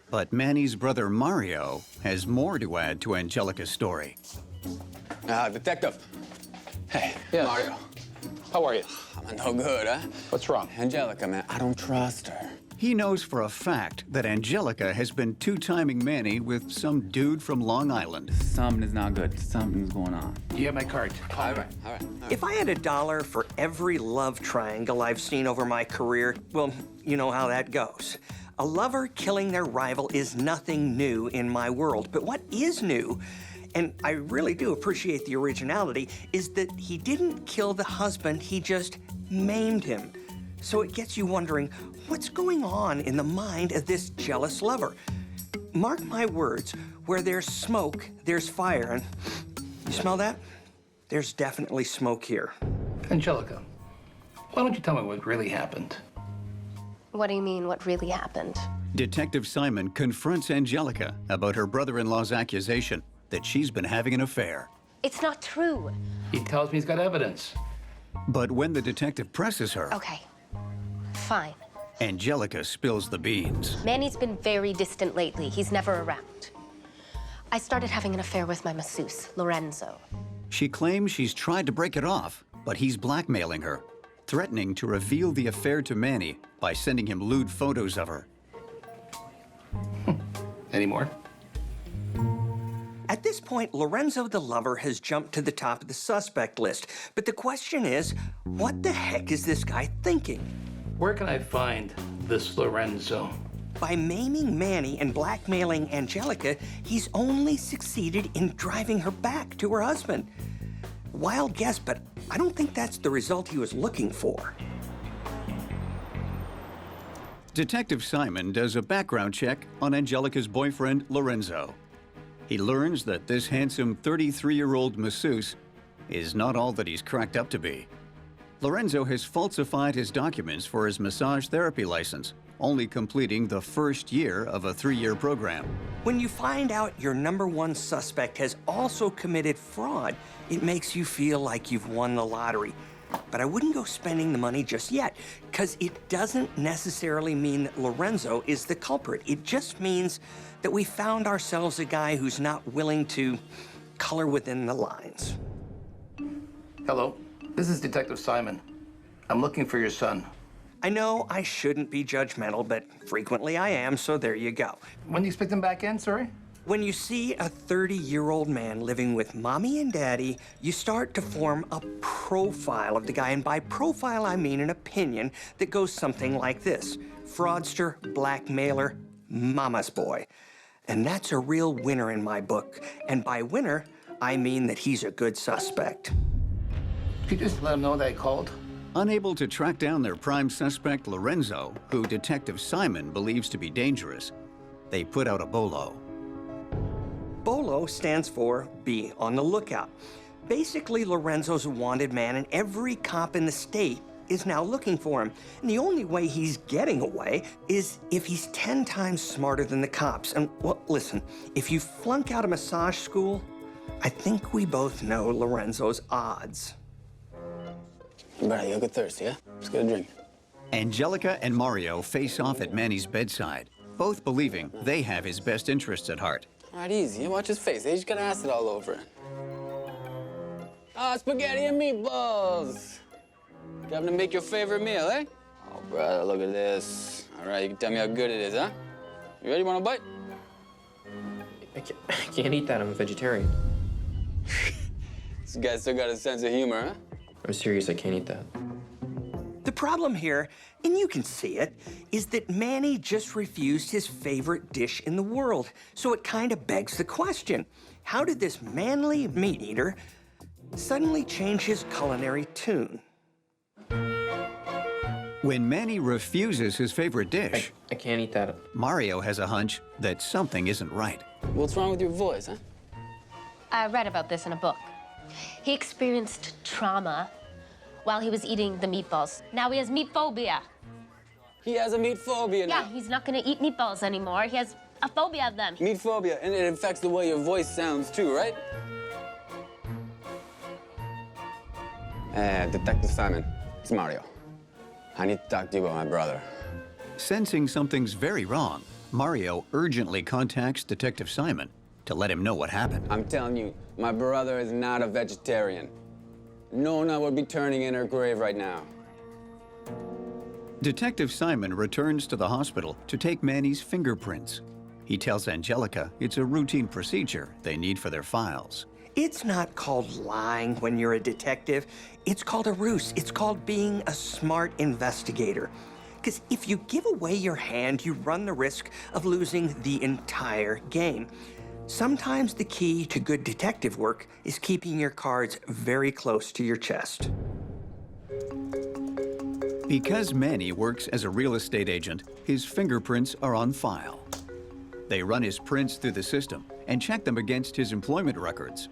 But Manny's brother Mario has more to add to Angelica's story. Detective. Hey, yes. Mario. How are you? I'm no good, huh? What's wrong? Angelica, man, I don't trust her. He knows for a fact that Angelica has been two-timing Manny with some dude from Long Island. Something is not good. Something's going on. You have my card. All right. If I had $1 for every love triangle I've seen over my career, well, you know how that goes. A lover killing their rival is nothing new in my world. But what is new, and I really do appreciate the originality, is that he didn't kill the husband, he just maimed him. So it gets you wondering, what's going on in the mind of this jealous lover? Mark my words, where there's smoke, there's fire, and you smell that? There's definitely smoke here. Angelica, why don't you tell me what really happened? What do you mean, what really happened? Detective Simon confronts Angelica about her brother-in-law's accusation that she's been having an affair. It's not true. He tells me he's got evidence. But when the detective presses her, Okay, fine. Angelica spills the beans. Manny's been very distant lately. He's never around. I started having an affair with my masseuse, Lorenzo. She claims she's tried to break it off, but he's blackmailing her, threatening to reveal the affair to Manny by sending him lewd photos of her. Any more? At this point, Lorenzo the lover has jumped to the top of the suspect list. But the question is, what the heck is this guy thinking? Where can I find this Lorenzo? By maiming Manny and blackmailing Angelica, he's only succeeded in driving her back to her husband. Wild guess, but I don't think that's the result he was looking for. Detective Simon does a background check on Angelica's boyfriend, Lorenzo. He learns that this handsome 33-year-old masseuse is not all that he's cracked up to be. Lorenzo has falsified his documents for his massage therapy license, only completing the first year of a 3-year program. When you find out your #1 suspect has also committed fraud, it makes you feel like you've won the lottery. But I wouldn't go spending the money just yet, because it doesn't necessarily mean that Lorenzo is the culprit. It just means that we found ourselves a guy who's not willing to color within the lines. Hello, this is Detective Simon. I'm looking for your son. I know I shouldn't be judgmental, but frequently I am, so there you go. When do you expect him back in, sorry? When you see a 30-year-old man living with mommy and daddy, you start to form a profile of the guy. And by profile, I mean an opinion that goes something like this: fraudster, blackmailer, mama's boy. And that's a real winner in my book. And by winner, I mean that he's a good suspect. Could you just let him know that I called? Unable to track down their prime suspect, Lorenzo, who Detective Simon believes to be dangerous, they put out a bolo. BOLO stands for Be on the Lookout. Basically, Lorenzo's a wanted man, and every cop in the state is now looking for him. And the only way he's getting away is if he's 10 times smarter than the cops. And, well, listen, if you flunk out of massage school, I think we both know Lorenzo's odds. Brother, you get thirsty, yeah? Let's get a drink. Angelica and Mario face off at Manny's bedside, both believing they have his best interests at heart. All right, easy. Watch his face. He's got acid all over it. Ah, spaghetti and meatballs. Coming to make your favorite meal, eh? Oh, brother, look at this. All right, you can tell me how good it is, huh? You ready? Want a bite? I can't eat that. I'm a vegetarian. This guy still got a sense of humor, huh? I'm serious. I can't eat that. The problem here, and you can see it, is that Manny just refused his favorite dish in the world. So it kind of begs the question, how did this manly meat eater suddenly change his culinary tune? When Manny refuses his favorite dish, I can't eat that. Mario has a hunch that something isn't right. What's wrong with your voice, huh? I read about this in a book. He experienced trauma while he was eating the meatballs. Now he has meat phobia. He has a meat phobia now. Yeah, he's not gonna eat meatballs anymore. He has a phobia of them. Meat phobia, and it affects the way your voice sounds too, right? Detective Simon, it's Mario. I need to talk to you about my brother. Sensing something's very wrong, Mario urgently contacts Detective Simon to let him know what happened. I'm telling you, my brother is not a vegetarian. Nona would be turning in her grave right now. Detective Simon returns to the hospital to take Manny's fingerprints. He tells Angelica it's a routine procedure they need for their files. It's not called lying when you're a detective. It's called a ruse. It's called being a smart investigator. Because if you give away your hand, you run the risk of losing the entire game. Sometimes the key to good detective work is keeping your cards very close to your chest. Because Manny works as a real estate agent, his fingerprints are on file. They run his prints through the system and check them against his employment records.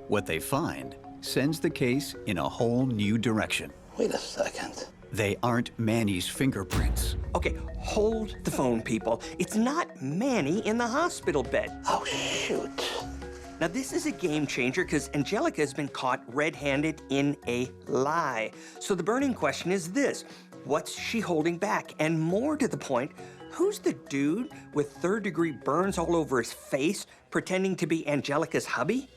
What they find sends the case in a whole new direction. Wait a second. They aren't Manny's fingerprints. Okay, hold the phone, people. It's not Manny in the hospital bed. Oh, shoot. Now, this is a game changer because Angelica has been caught red-handed in a lie. So the burning question is this: what's she holding back? And more to the point, who's the dude with third-degree burns all over his face pretending to be Angelica's hubby?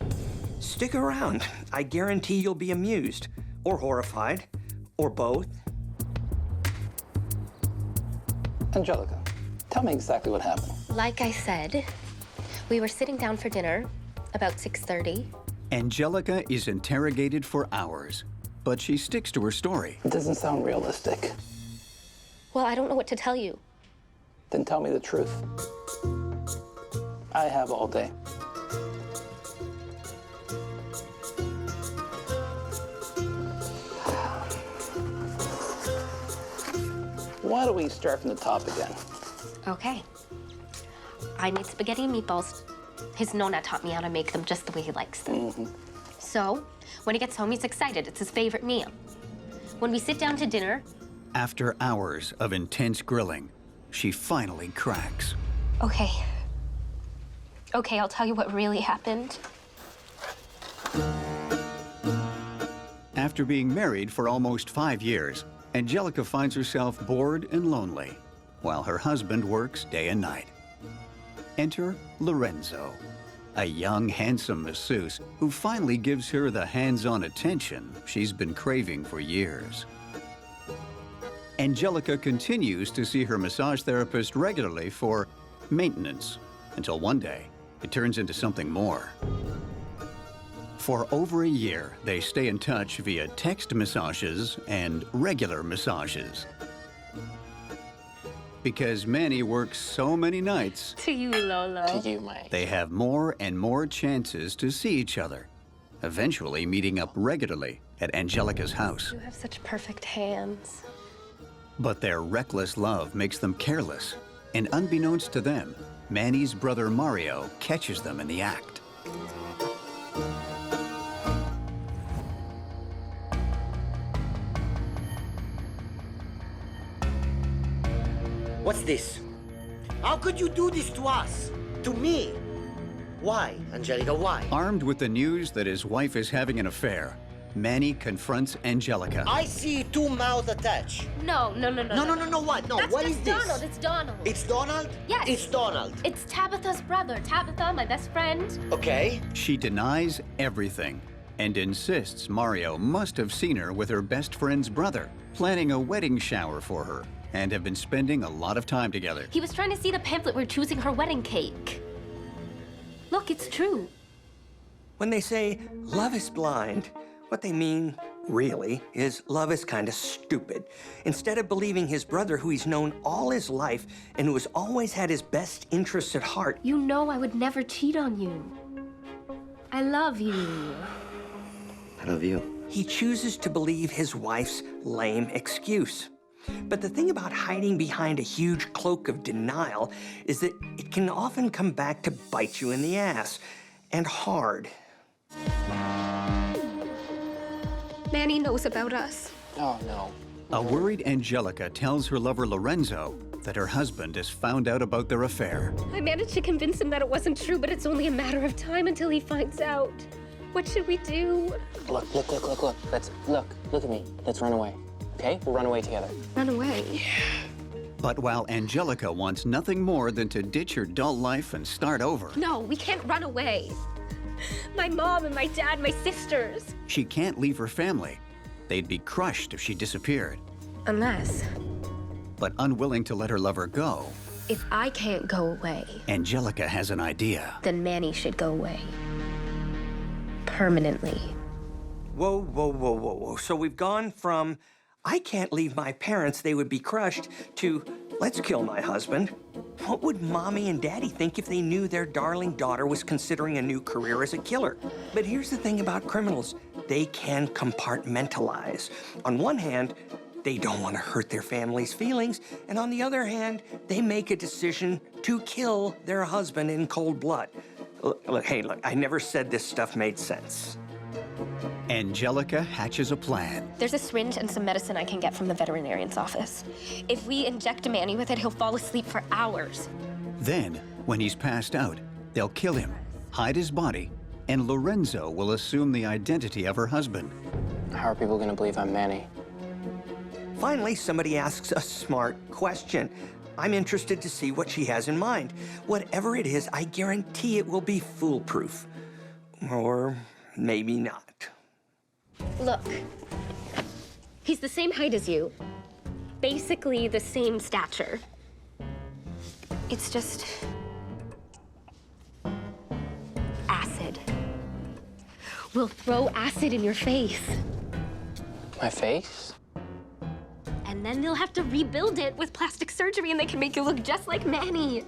Stick around. I guarantee you'll be amused, or horrified, or both. Angelica, tell me exactly what happened. Like I said, we were sitting down for dinner about 6:30. Angelica is interrogated for hours, but she sticks to her story. It doesn't sound realistic. Well, I don't know what to tell you. Then tell me the truth. I have all day. Why don't we start from the top again? Okay. I need spaghetti and meatballs. His Nona taught me how to make them just the way he likes them. So, when he gets home, he's excited. It's his favorite meal. When we sit down to dinner... After hours of intense grilling, she finally cracks. Okay. Okay, I'll tell you what really happened. After being married for almost 5 years, Angelica finds herself bored and lonely, while her husband works day and night. Enter Lorenzo, a young, handsome masseuse who finally gives her the hands-on attention she's been craving for years. Angelica continues to see her massage therapist regularly for maintenance, until one day, it turns into something more. For over a year, they stay in touch via text massages and regular massages. Because Manny works so many nights, To you, Lolo. To you, Mike. they have more and more chances to see each other, eventually meeting up regularly at Angelica's house. You have such perfect hands. But their reckless love makes them careless, and unbeknownst to them, Manny's brother Mario catches them in the act. What's this? How could you do this to us? To me? Why, Angelica, why? Armed with the news that his wife is having an affair, Manny confronts Angelica. I see two mouths attached. No, No, what? No, That's what just is this? Donald. It's Donald. It's Donald? Yes. It's Donald. It's Tabitha's brother. Tabitha, my best friend. Okay. She denies everything and insists Mario must have seen her with her best friend's brother, planning a wedding shower for her, and have been spending a lot of time together. He was trying to see the pamphlet we're choosing her wedding cake. Look, it's true. When they say love is blind, what they mean, really, is love is kind of stupid. Instead of believing his brother, who he's known all his life and who has always had his best interests at heart. You know I would never cheat on you. I love you. I love you. He chooses to believe his wife's lame excuse. But the thing about hiding behind a huge cloak of denial is that it can often come back to bite you in the ass, and hard. Manny knows about us. Oh, no. A worried Angelica tells her lover Lorenzo that her husband has found out about their affair. I managed to convince him that it wasn't true, but it's only a matter of time until he finds out. What should we do? Look. Look at me. Let's run away. Okay? We'll run away together. Run away. But while Angelica wants nothing more than to ditch her dull life and start over, No, we can't run away. My mom and my dad, my sisters. she can't leave her family. They'd be crushed if she disappeared. Unless, But unwilling to let her lover go, if I can't go away, Angelica has an idea. then Manny should go away. Permanently. Whoa. So we've gone from, I can't leave my parents, they would be crushed, to, let's kill my husband. What would Mommy and Daddy think if they knew their darling daughter was considering a new career as a killer? But here's the thing about criminals. They can compartmentalize. On one hand, they don't want to hurt their family's feelings, and on the other hand, they make a decision to kill their husband in cold blood. Look, I never said this stuff made sense. Angelica hatches a plan. There's a syringe and some medicine I can get from the veterinarian's office. If we inject Manny with it, he'll fall asleep for hours. Then, when he's passed out, they'll kill him, hide his body, and Lorenzo will assume the identity of her husband. How are people gonna believe I'm Manny? Finally, somebody asks a smart question. I'm interested to see what she has in mind. Whatever it is, I guarantee it will be foolproof. Or maybe not. Look, he's the same height as you. Basically the same stature. It's just acid. We'll throw acid in your face. My face? And then they'll have to rebuild it with plastic surgery and they can make you look just like Manny.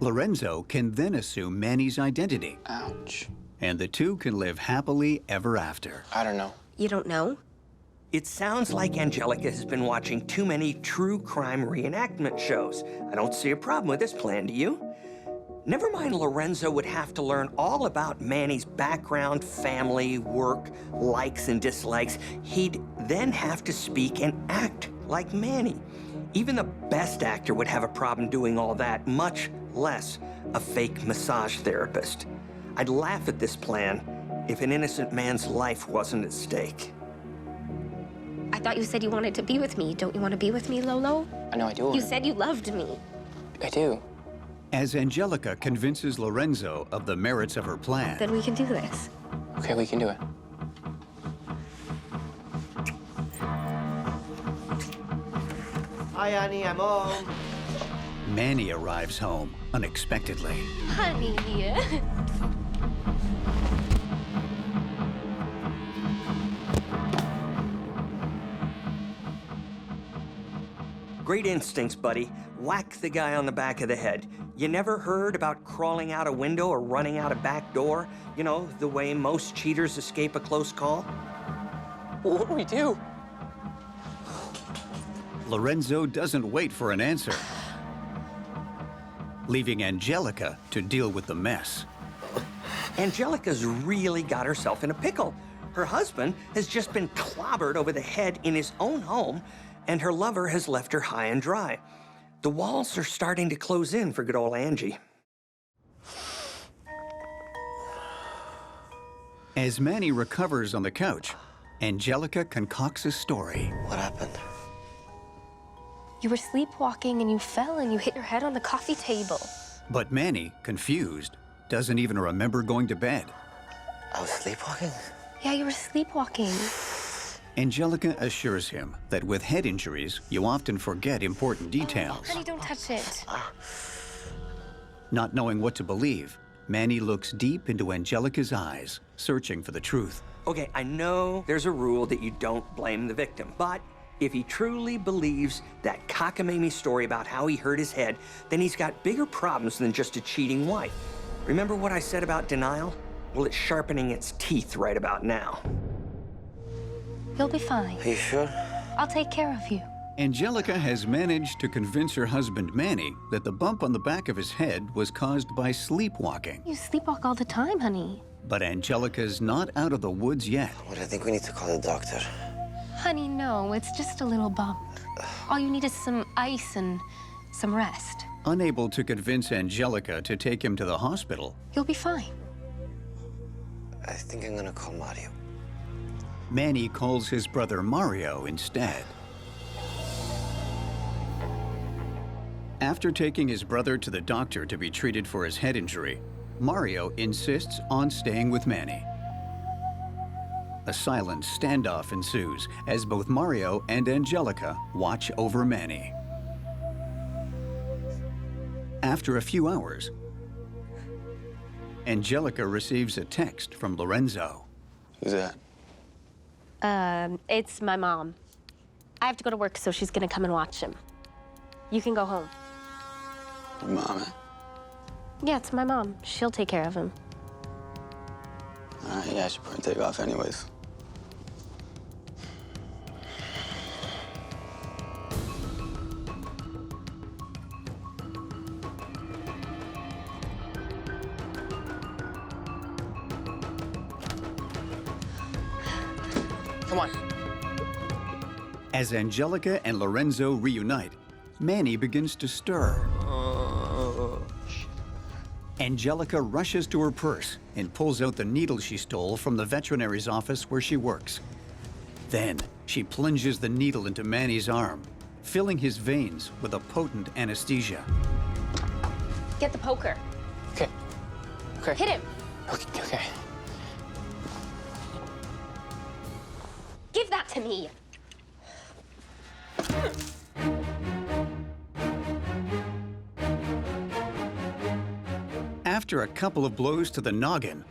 Lorenzo can then assume Manny's identity. Ouch. And the two can live happily ever after. I don't know. You don't know? It sounds like Angelica has been watching too many true crime reenactment shows. I don't see a problem with this plan, do you? Never mind Lorenzo would have to learn all about Manny's background, family, work, likes and dislikes. He'd then have to speak and act like Manny. Even the best actor would have a problem doing all that, much less a fake massage therapist. I'd laugh at this plan if an innocent man's life wasn't at stake. I thought you said you wanted to be with me. Don't you want to be with me, Lolo? I know I do. You said you loved me. I do. As Angelica convinces Lorenzo of the merits of her plan, Then we can do this. Okay, we can do it. Hi, Annie, I'm home. Manny arrives home unexpectedly. Honey. Great instincts, buddy. Whack the guy on the back of the head. You never heard about crawling out a window or running out a back door? You know, the way most cheaters escape a close call? Well, what do we do? Lorenzo doesn't wait for an answer, leaving Angelica to deal with the mess. Angelica's really got herself in a pickle. Her husband has just been clobbered over the head in his own home, and her lover has left her high and dry. The walls are starting to close in for good old Angie. As Manny recovers on the couch, Angelica concocts a story. What happened? You were sleepwalking and you fell and you hit your head on the coffee table. But Manny, confused, doesn't even remember going to bed. I was sleepwalking? Yeah, you were sleepwalking. Angelica assures him that with head injuries, you often forget important details. Honey, don't touch it. Not knowing what to believe, Manny looks deep into Angelica's eyes, searching for the truth. Okay, I know there's a rule that you don't blame the victim, but if he truly believes that cockamamie story about how he hurt his head, then he's got bigger problems than just a cheating wife. Remember what I said about denial? Well, it's sharpening its teeth right about now. You'll be fine. Are you sure? I'll take care of you. Angelica has managed to convince her husband Manny that the bump on the back of his head was caused by sleepwalking. You sleepwalk all the time, honey. But Angelica's not out of the woods yet. What, I think we need to call the doctor. Honey, no, it's just a little bump. All you need is some ice and some rest. Unable to convince Angelica to take him to the hospital, You'll be fine. I think I'm gonna call Mario. Manny calls his brother Mario instead. After taking his brother to the doctor to be treated for his head injury, Mario insists on staying with Manny. A silent standoff ensues as both Mario and Angelica watch over Manny. After a few hours, Angelica receives a text from Lorenzo. Who's that? It's my mom. I have to go to work, so she's gonna come and watch him. You can go home. Your mom, eh? Yeah, it's my mom. She'll take care of him. All right, yeah, I should probably take off anyways. Come on. As Angelica and Lorenzo reunite, Manny begins to stir. Angelica rushes to her purse and pulls out the needle she stole from the veterinary's office where she works. Then, she plunges the needle into Manny's arm, filling his veins with a potent anesthesia. Get the poker. Okay. Okay. Hit him. Okay. Okay. Give that to me. After a couple of blows to the noggin,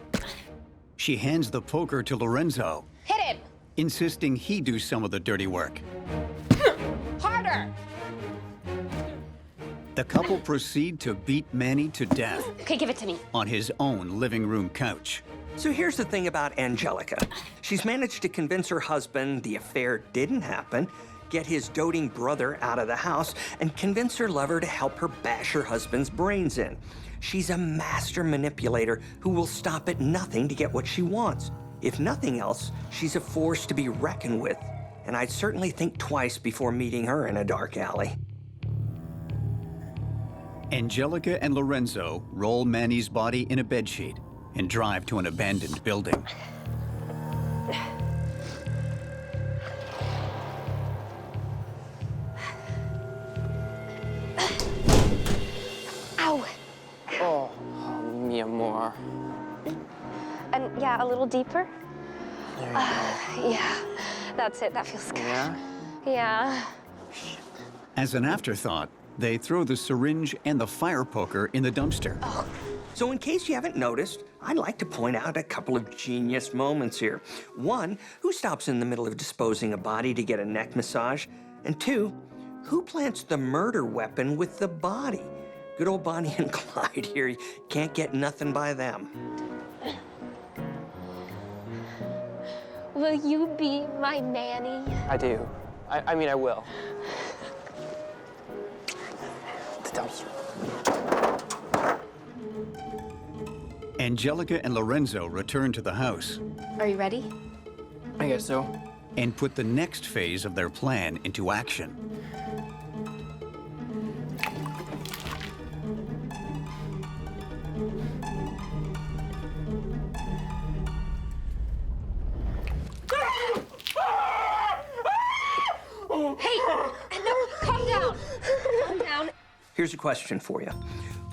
she hands the poker to Lorenzo, Hit him. insisting he do some of the dirty work. Harder. The couple proceed to beat Manny to death Okay, give it to me. on his own living room couch. So here's the thing about Angelica. She's managed to convince her husband the affair didn't happen, get his doting brother out of the house, and convince her lover to help her bash her husband's brains in. She's a master manipulator who will stop at nothing to get what she wants. If nothing else, she's a force to be reckoned with. and I'd certainly think twice before meeting her in a dark alley. Angelica and Lorenzo roll Manny's body in a bedsheet and drive to an abandoned building. Ow! Oh, mi amor. And yeah, a little deeper. There you go. Yeah, that's it. That feels good. Yeah? Yeah. As an afterthought, they throw the syringe and the fire poker in the dumpster. So in case you haven't noticed, I'd like to point out a couple of genius moments here. One, who stops in the middle of disposing a body to get a neck massage? And two, who plants the murder weapon with the body? Good old Bonnie and Clyde here. You can't get nothing by them. Will you be my Manny? I do. I mean, I will. The dumpster. Angelica and Lorenzo return to the house Are you ready? I guess so. and put the next phase of their plan into action. Hey! No, calm down. Calm down. Here's a question for you.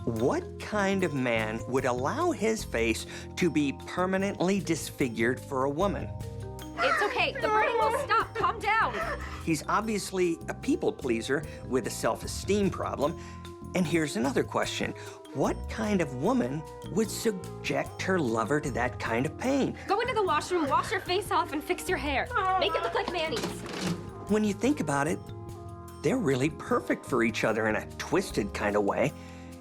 What kind of man would allow his face to be permanently disfigured for a woman? It's okay. The burning will stop. Calm down. He's obviously a people pleaser with a self-esteem problem. And here's another question. What kind of woman would subject her lover to that kind of pain? Go into the washroom, wash your face off, and fix your hair. Make it look like Manny's. When you think about it, they're really perfect for each other in a twisted kind of way.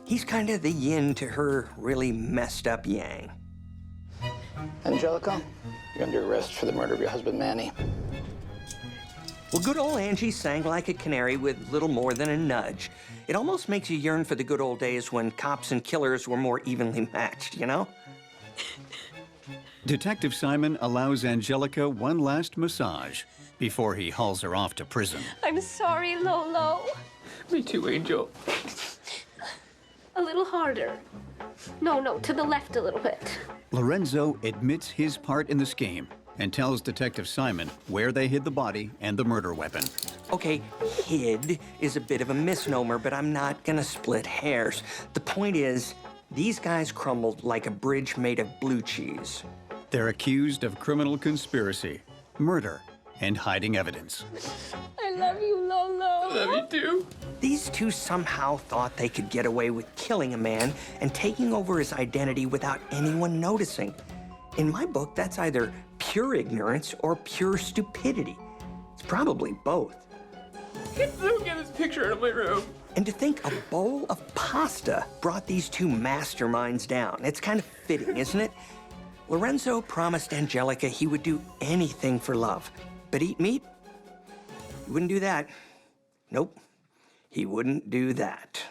He's kind of the yin to her really messed up yang. Angelica, you're under arrest for the murder of your husband, Manny. Well, good old Angie sang like a canary with little more than a nudge. It almost makes you yearn for the good old days when cops and killers were more evenly matched, you know? Detective Simon allows Angelica one last massage before he hauls her off to prison. I'm sorry, Lolo. Me too, Angel. A little harder. No, to the left a little bit. Lorenzo admits his part in the scheme and tells Detective Simon where they hid the body and the murder weapon. Okay, hid is a bit of a misnomer, but I'm not gonna split hairs. The point is, these guys crumbled like a bridge made of blue cheese. They're accused of criminal conspiracy, murder, and hiding evidence. I love you, Lolo. Love you too. These two somehow thought they could get away with killing a man and taking over his identity without anyone noticing. In my book, that's either pure ignorance or pure stupidity. It's probably both. Get this picture out of my room. And to think a bowl of pasta brought these two masterminds down. It's kind of fitting, isn't it? Lorenzo promised Angelica he would do anything for love. But eat meat? He wouldn't do that. Nope, he wouldn't do that.